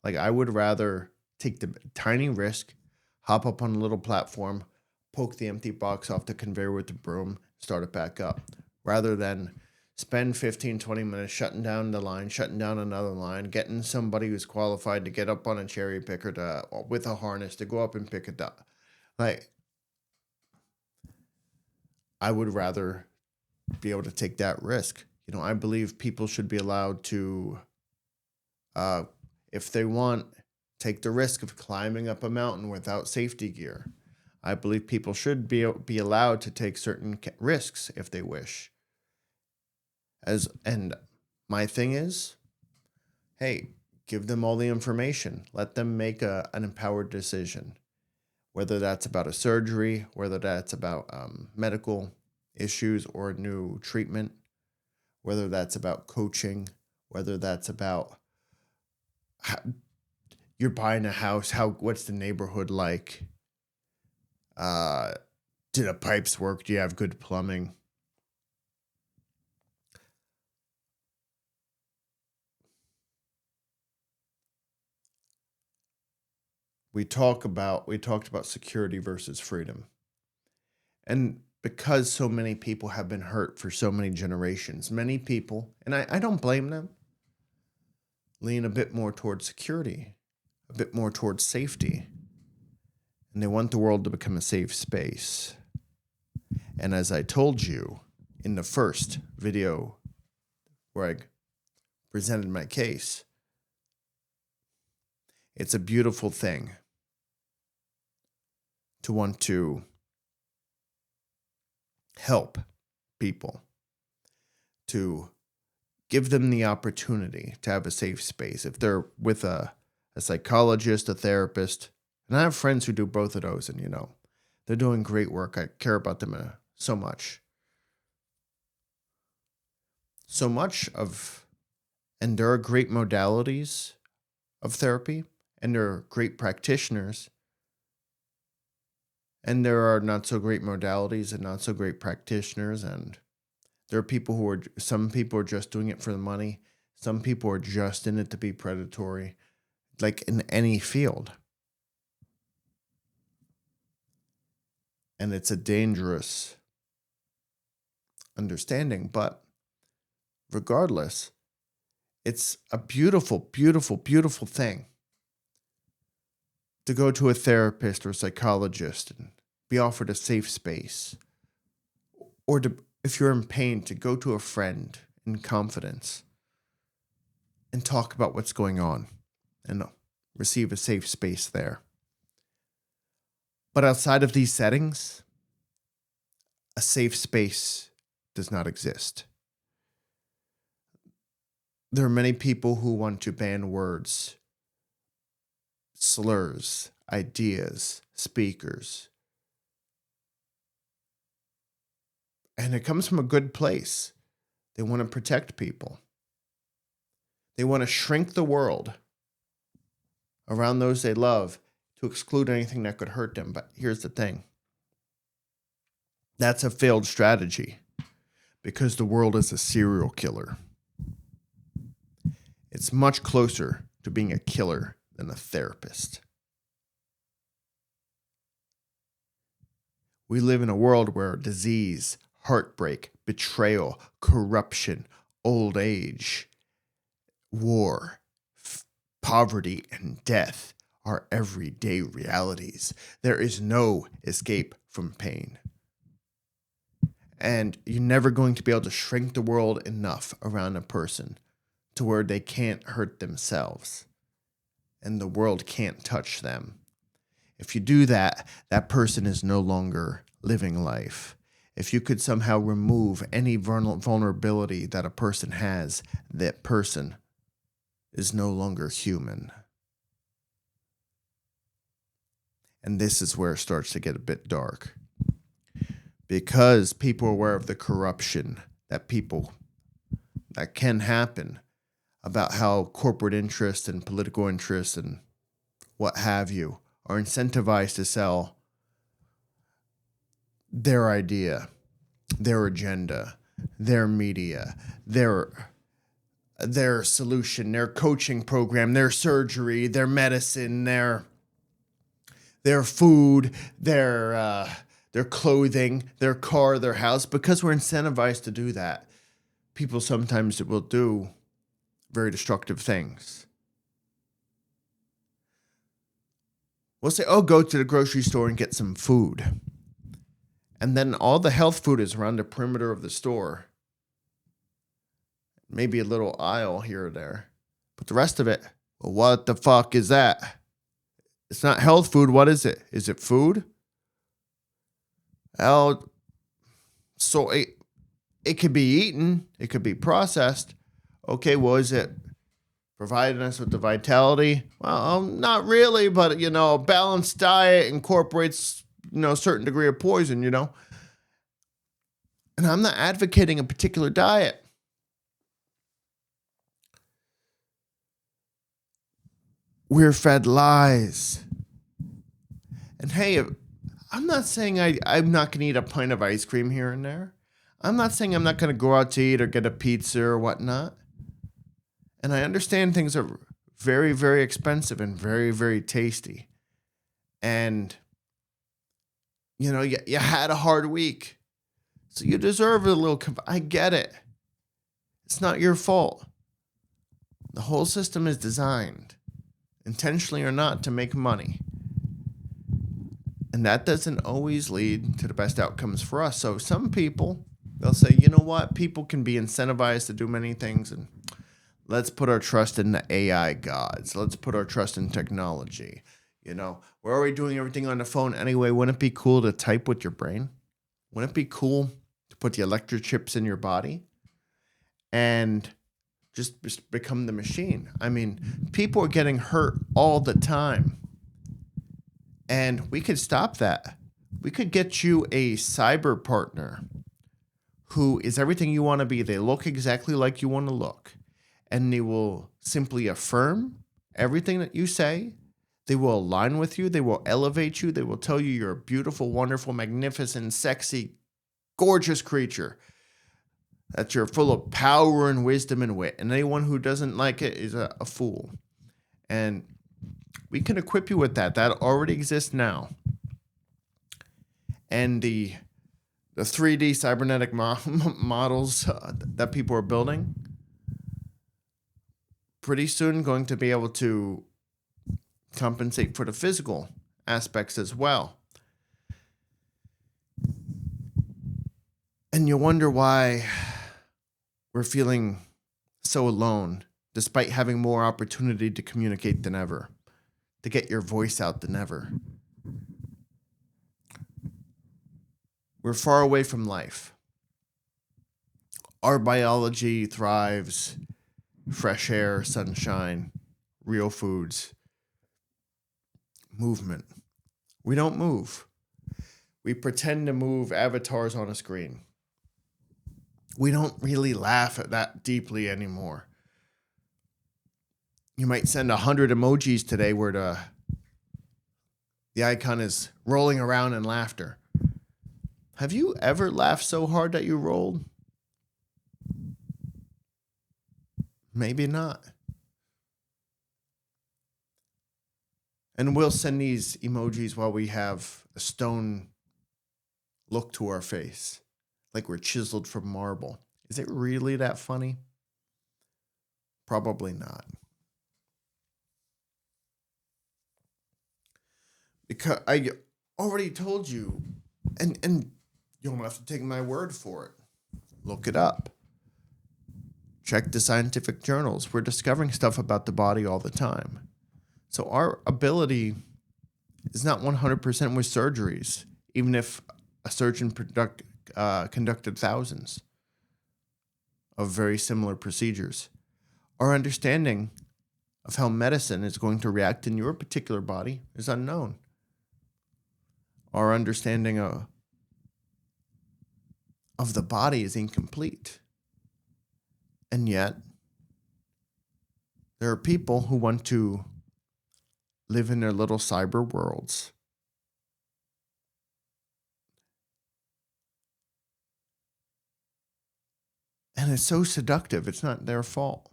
Like I would rather take the tiny risk, hop up on a little platform, poke the empty box off the conveyor with the broom, start it back up, rather than spend 15, 20 minutes shutting down the line, shutting down another line, getting somebody who's qualified to get up on a cherry picker with a harness to go up and pick it up. Like, I would rather be able to take that risk. I believe people should be allowed to, if they want, take the risk of climbing up a mountain without safety gear. I believe people should be allowed to take certain risks if they wish. And my thing is, hey, give them all the information. Let them make an empowered decision, whether that's about a surgery, whether that's about medical issues or a new treatment, whether that's about coaching, whether that's about you're buying a house, what's the neighborhood like? Do the pipes work? Do you have good plumbing? We talked about security versus freedom. And because so many people have been hurt for so many generations, many people, and I don't blame them, lean a bit more towards security, a bit more towards safety. And they want the world to become a safe space. And as I told you in the first video where I presented my case, it's a beautiful thing to want to help people, to give them the opportunity to have a safe space. If they're with a psychologist, a therapist, And I have friends who do both of those, and they're doing great work. I care about them so much. So much of, and there are great modalities of therapy, and there are great practitioners, and there are not so great modalities and not so great practitioners, and there are some people are just doing it for the money. Some people are just in it to be predatory, like in any field. And it's a dangerous understanding, but regardless, it's a beautiful, beautiful, beautiful thing to go to a therapist or a psychologist and be offered a safe space. Or if you're in pain, to go to a friend in confidence and talk about what's going on and receive a safe space there. But outside of these settings, a safe space does not exist. There are many people who want to ban words, slurs, ideas, speakers. And it comes from a good place. They want to protect people. They want to shrink the world around those they love to exclude anything that could hurt them. But here's the thing. That's a failed strategy because the world is a serial killer. It's much closer to being a killer than a therapist. We live in a world where disease, heartbreak, betrayal, corruption, old age, war, poverty, and death are everyday realities. There is no escape from pain. And you're never going to be able to shrink the world enough around a person to where they can't hurt themselves and the world can't touch them. If you do that, that person is no longer living life. If you could somehow remove any vulnerability that a person has, that person is no longer human. And this is where it starts to get a bit dark. Because people are aware of the corruption that can happen about how corporate interests and political interests and what have you are incentivized to sell their idea, their agenda, their media, their solution, their coaching program, their surgery, their medicine, their food, their clothing, their car, their house. Because we're incentivized to do that, people sometimes will do very destructive things. We'll say, go to the grocery store and get some food. And then all the health food is around the perimeter of the store. Maybe a little aisle here or there. But the rest of it, well, what the fuck is that? It's not health food. What is it? Is it food? Well, so it could be eaten. It could be processed. Okay, well, is it providing us with the vitality? Well, not really, but, a balanced diet incorporates, a certain degree of poison, And I'm not advocating a particular diet. We're fed lies. And hey, I'm not saying I'm not going to eat a pint of ice cream here and there. I'm not saying I'm not going to go out to eat or get a pizza or whatnot. And I understand things are very, very expensive and very, very tasty. And, you had a hard week. So you deserve a little, I get it. It's not your fault. The whole system is designed, intentionally or not, to make money. And that doesn't always lead to the best outcomes for us. So some people, they'll say, you know what? People can be incentivized to do many things, and let's put our trust in the AI gods. Let's put our trust in technology. We're already doing everything on the phone anyway. Wouldn't it be cool to type with your brain? Wouldn't it be cool to put the electric chips in your body and just become the machine? I mean, people are getting hurt all the time. And we could stop that. We could get you a cyber partner who is everything you want to be. They look exactly like you want to look. And they will simply affirm everything that you say. They will align with you. They will elevate you. They will tell you you're a beautiful, wonderful, magnificent, sexy, gorgeous creature. That you're full of power and wisdom and wit. And anyone who doesn't like it is a fool. And we can equip you with that. That already exists now. And the 3D cybernetic models that people are building, pretty soon going to be able to compensate for the physical aspects as well. And you wonder why we're feeling so alone, despite having more opportunity to communicate than ever, to get your voice out than ever. We're far away from life. Our biology thrives, fresh air, sunshine, real foods, movement. We don't move. We pretend to move avatars on a screen. We don't really laugh at that deeply anymore. You might send 100 emojis today where the icon is rolling around in laughter. Have you ever laughed so hard that you rolled? Maybe not. And we'll send these emojis while we have a stone look to our face, like we're chiseled from marble. Is it really that funny? Probably not. Because I already told you, and you don't have to take my word for it. Look it up. Check the scientific journals. We're discovering stuff about the body all the time. So our ability is not 100% with surgeries, even if a surgeon conducted thousands of very similar procedures. Our understanding of how medicine is going to react in your particular body is unknown. Our understanding of the body is incomplete. And yet, there are people who want to live in their little cyber worlds. And it's so seductive. It's not their fault.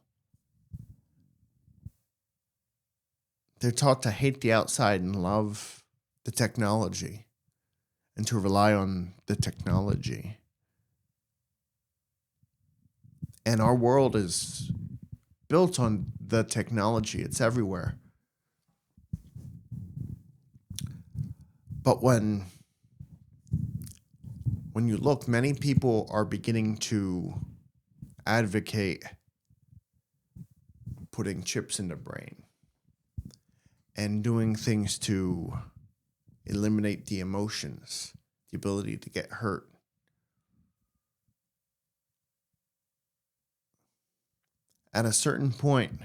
They're taught to hate the outside and love the technology and to rely on the technology. And our world is built on the technology. It's everywhere. But when you look, many people are beginning to advocate putting chips in the brain and doing things to eliminate the emotions, the ability to get hurt. At a certain point,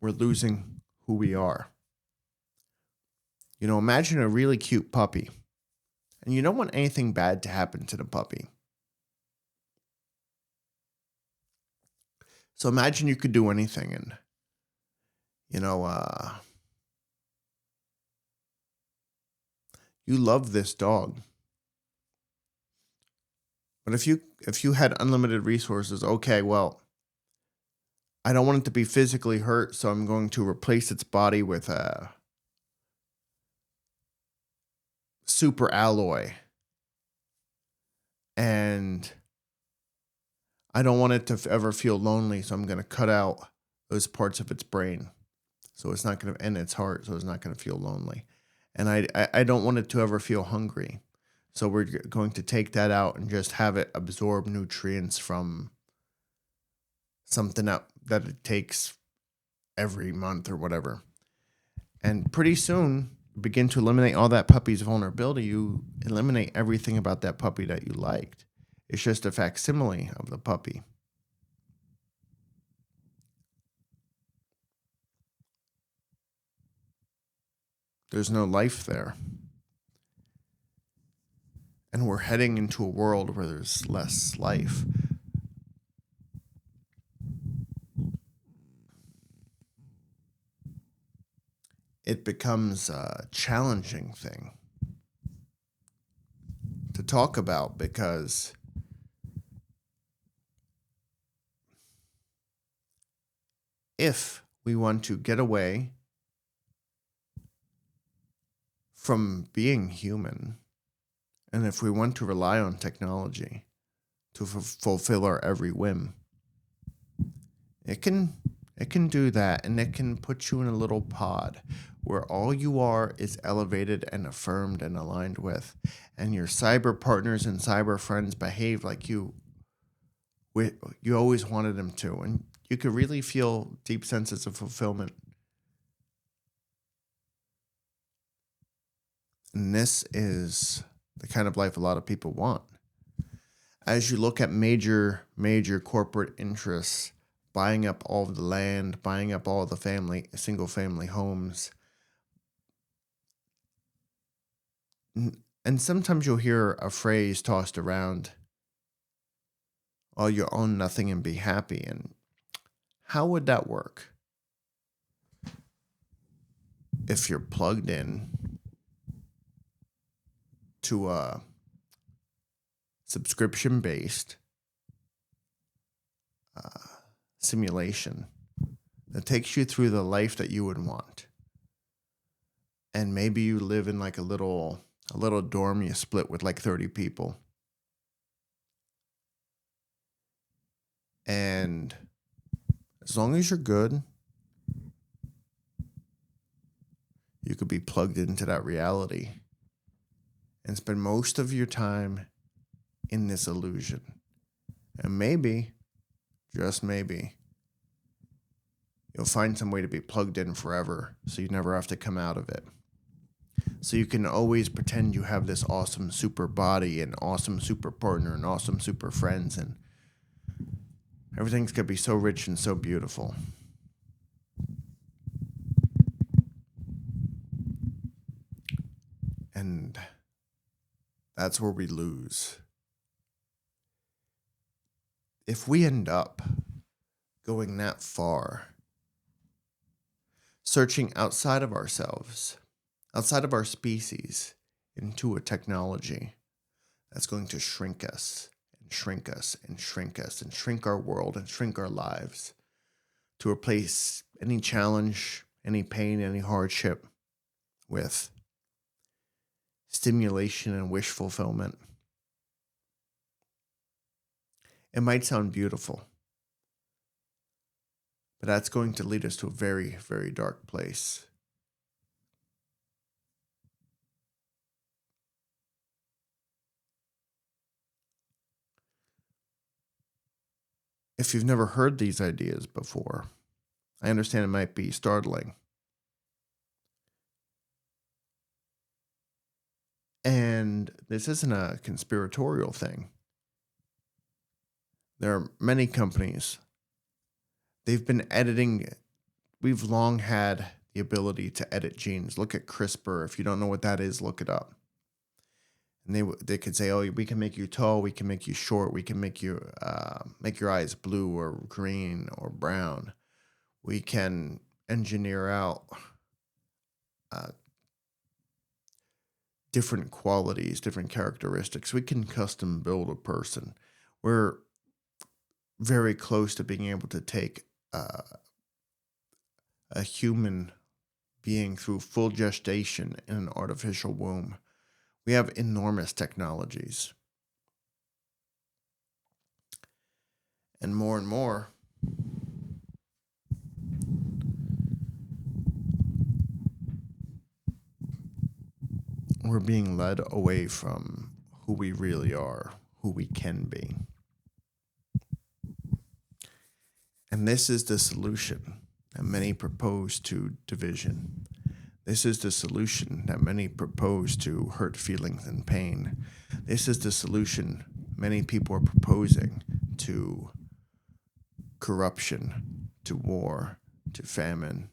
we're losing who we are. You know, imagine a really cute puppy, and you don't want anything bad to happen to the puppy. So imagine you could do anything, and, you love this dog. But if you had unlimited resources, okay, well, I don't want it to be physically hurt, so I'm going to replace its body with a super alloy. And I don't want it to ever feel lonely, so I'm going to cut out those parts of its brain. So it's not going to, and its heart, so it's not going to feel lonely. And I don't want it to ever feel hungry. So we're going to take that out and just have it absorb nutrients from something that it takes every month or whatever. And pretty soon, begin to eliminate all that puppy's vulnerability. You eliminate everything about that puppy that you liked. It's just a facsimile of the puppy. There's no life there. And we're heading into a world where there's less life. It becomes a challenging thing to talk about because if we want to get away from being human, and if we want to rely on technology to fulfill our every whim, it can do that, and it can put you in a little pod where all you are is elevated and affirmed and aligned with, and your cyber partners and cyber friends behave like you always wanted them to, and you could really feel deep senses of fulfillment. And this is the kind of life a lot of people want. As you look at major corporate interests buying up all of the land, buying up all of the single family homes, and sometimes you'll hear a phrase tossed around, "Oh, you own nothing and be happy." And how would that work? If you're plugged in to a subscription-based simulation that takes you through the life that you would want, and maybe you live in like a little dorm you split with like 30 people, and as long as you're good, you could be plugged into that reality and spend most of your time in this illusion. And maybe, just maybe, you'll find some way to be plugged in forever so you never have to come out of it. So you can always pretend you have this awesome super body and awesome super partner and awesome super friends, and everything's going to be so rich and so beautiful. And that's where we lose. If we end up going that far, searching outside of ourselves, outside of our species, into a technology that's going to shrink us and shrink us and shrink us and shrink our world and shrink our lives, to replace any challenge, any pain, any hardship with stimulation and wish fulfillment. It might sound beautiful, but that's going to lead us to a very, very dark place. If you've never heard these ideas before, I understand it might be startling. And this isn't a conspiratorial thing. There are many companies. They've been editing. We've long had the ability to edit genes. Look at CRISPR. If you don't know what that is, look it up. And they could say, "Oh, we can make you tall. We can make you short. We can make you make your eyes blue or green or brown. We can engineer out different qualities, different characteristics. We can custom build a person." We're very close to being able to take a human being through full gestation in an artificial womb. We have enormous technologies. And more, we're being led away from who we really are, who we can be. And this is the solution that many propose to division. This is the solution that many propose to hurt feelings and pain. This is the solution many people are proposing to corruption, to war, to famine.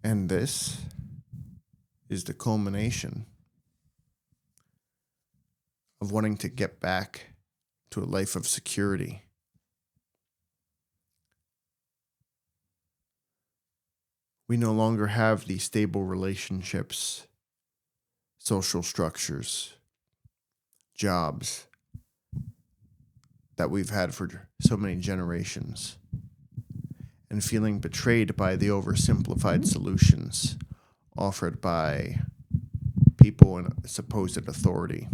And this is the culmination of wanting to get back to a life of security. We no longer have these stable relationships, social structures, jobs that we've had for so many generations, and feeling betrayed by the oversimplified solutions offered by people in supposed authority.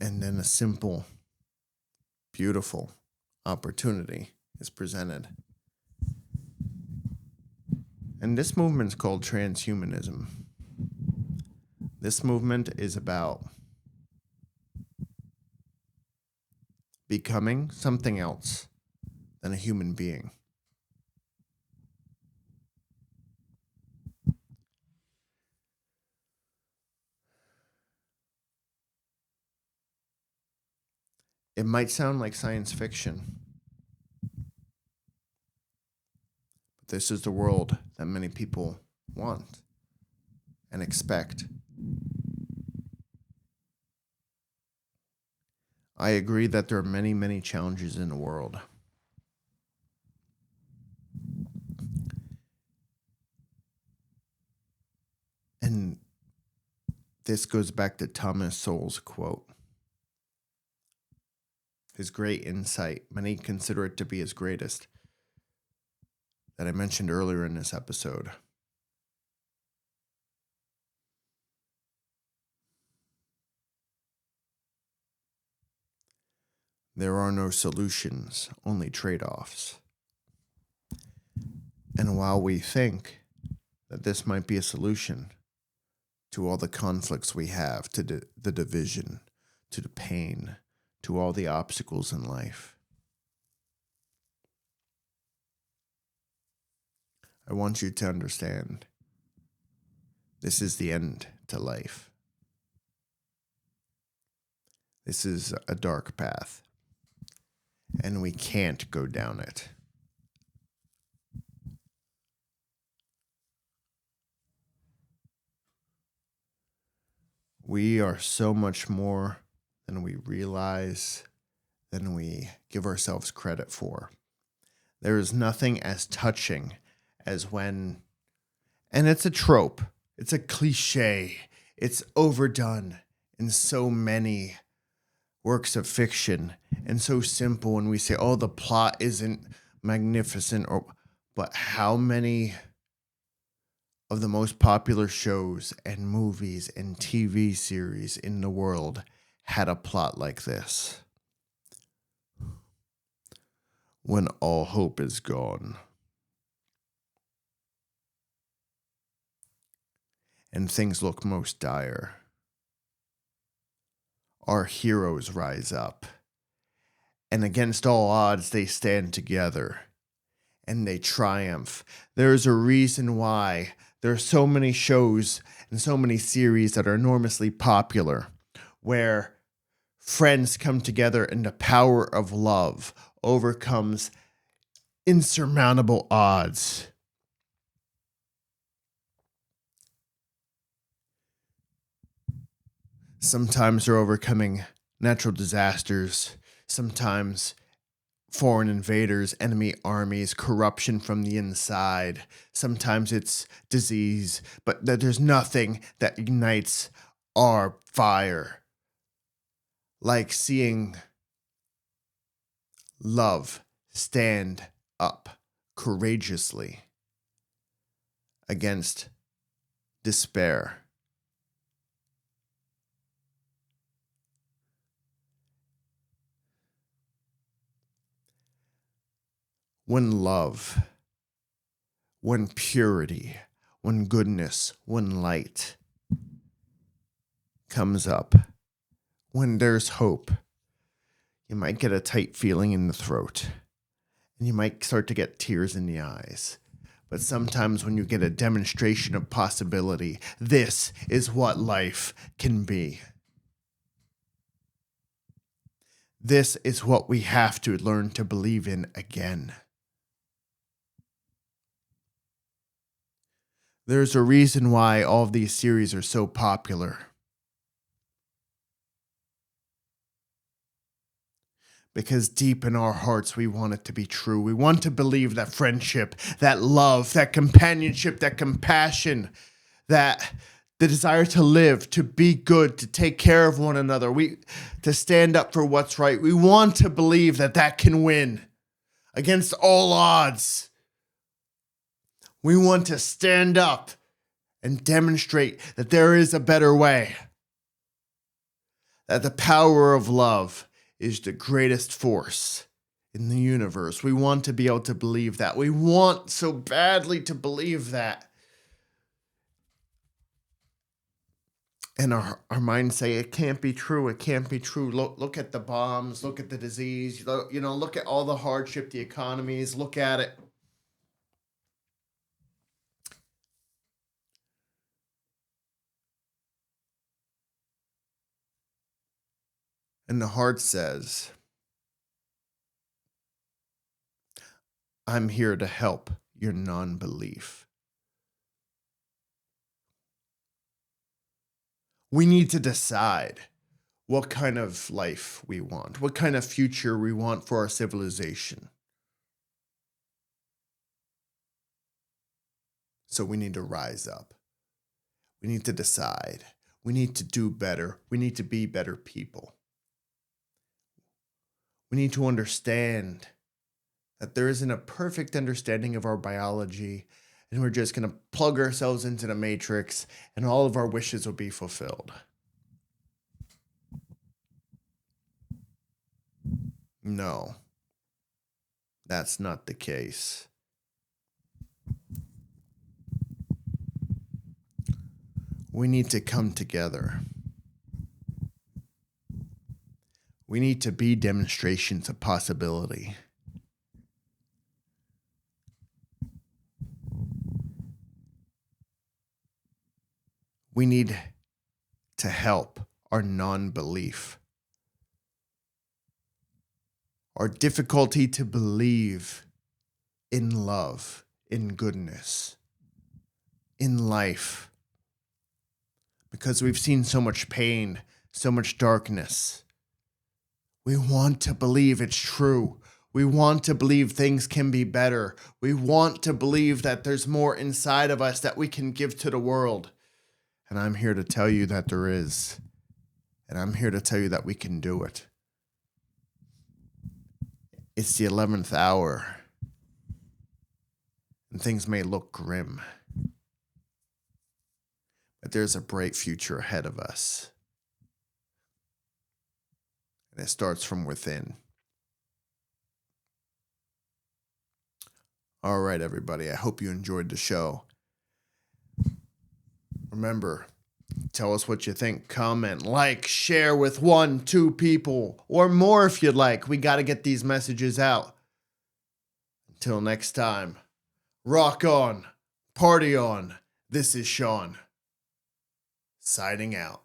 And then a simple, beautiful opportunity is presented. And this movement is called Transhumanism. This movement is about becoming something else than a human being. It might sound like science fiction, but this is the world that many people want and expect. I agree that there are many, many challenges in the world. And this goes back to Thomas Sowell's quote. His great insight, many consider it to be his greatest, that I mentioned earlier in this episode. There are no solutions, only trade-offs. And while we think that this might be a solution to all the conflicts we have, to the division, to the pain, to all the obstacles in life, I want you to understand this is the end to life. This is a dark path, and we can't go down it. We are so much more than we realize, than we give ourselves credit for. There is nothing as touching as when, and it's a trope, it's a cliche, it's overdone in so many works of fiction and so simple when we say, oh, the plot isn't magnificent, but how many of the most popular shows and movies and TV series in the world had a plot like this? When all hope is gone and things look most dire, our heroes rise up, and against all odds they stand together and they triumph. There's a reason why there are so many shows and so many series that are enormously popular, where friends come together and the power of love overcomes insurmountable odds. Sometimes they're overcoming natural disasters, sometimes foreign invaders, enemy armies, corruption from the inside. Sometimes it's disease, but there's nothing that ignites our fire like seeing love stand up courageously against despair. When love, when purity, when goodness, when light comes up, when there's hope, you might get a tight feeling in the throat, and you might start to get tears in the eyes. But sometimes when you get a demonstration of possibility, this is what life can be. This is what we have to learn to believe in again. There's a reason why all of these series are so popular. Because deep in our hearts, we want it to be true. We want to believe that friendship, that love, that companionship, that compassion, that the desire to live, to be good, to take care of one another, to stand up for what's right. We want to believe that that can win against all odds. We want to stand up and demonstrate that there is a better way, that the power of love is the greatest force in the universe. We want to be able to believe that. We want so badly to believe that. And our minds say, it can't be true. It can't be true. Look at the bombs. Look at the disease. Look at all the hardship, the economies. Look at it. And the heart says, I'm here to help your non-belief. We need to decide what kind of life we want, what kind of future we want for our civilization. So we need to rise up. We need to decide. We need to do better. We need to be better people. We need to understand that there isn't a perfect understanding of our biology, and we're just going to plug ourselves into the matrix and all of our wishes will be fulfilled. No, that's not the case. We need to come together. We need to be demonstrations of possibility. We need to help our non-belief, our difficulty to believe in love, in goodness, in life, because we've seen so much pain, so much darkness. We want to believe it's true. We want to believe things can be better. We want to believe that there's more inside of us that we can give to the world. And I'm here to tell you that there is. And I'm here to tell you that we can do it. It's the 11th hour. And things may look grim. But there's a bright future ahead of us. And it starts from within. All right, everybody. I hope you enjoyed the show. Remember, tell us what you think. Comment, like, share with 1, 2 people, or more if you'd like. We got to get these messages out. Until next time, rock on, party on. This is Shawn, signing out.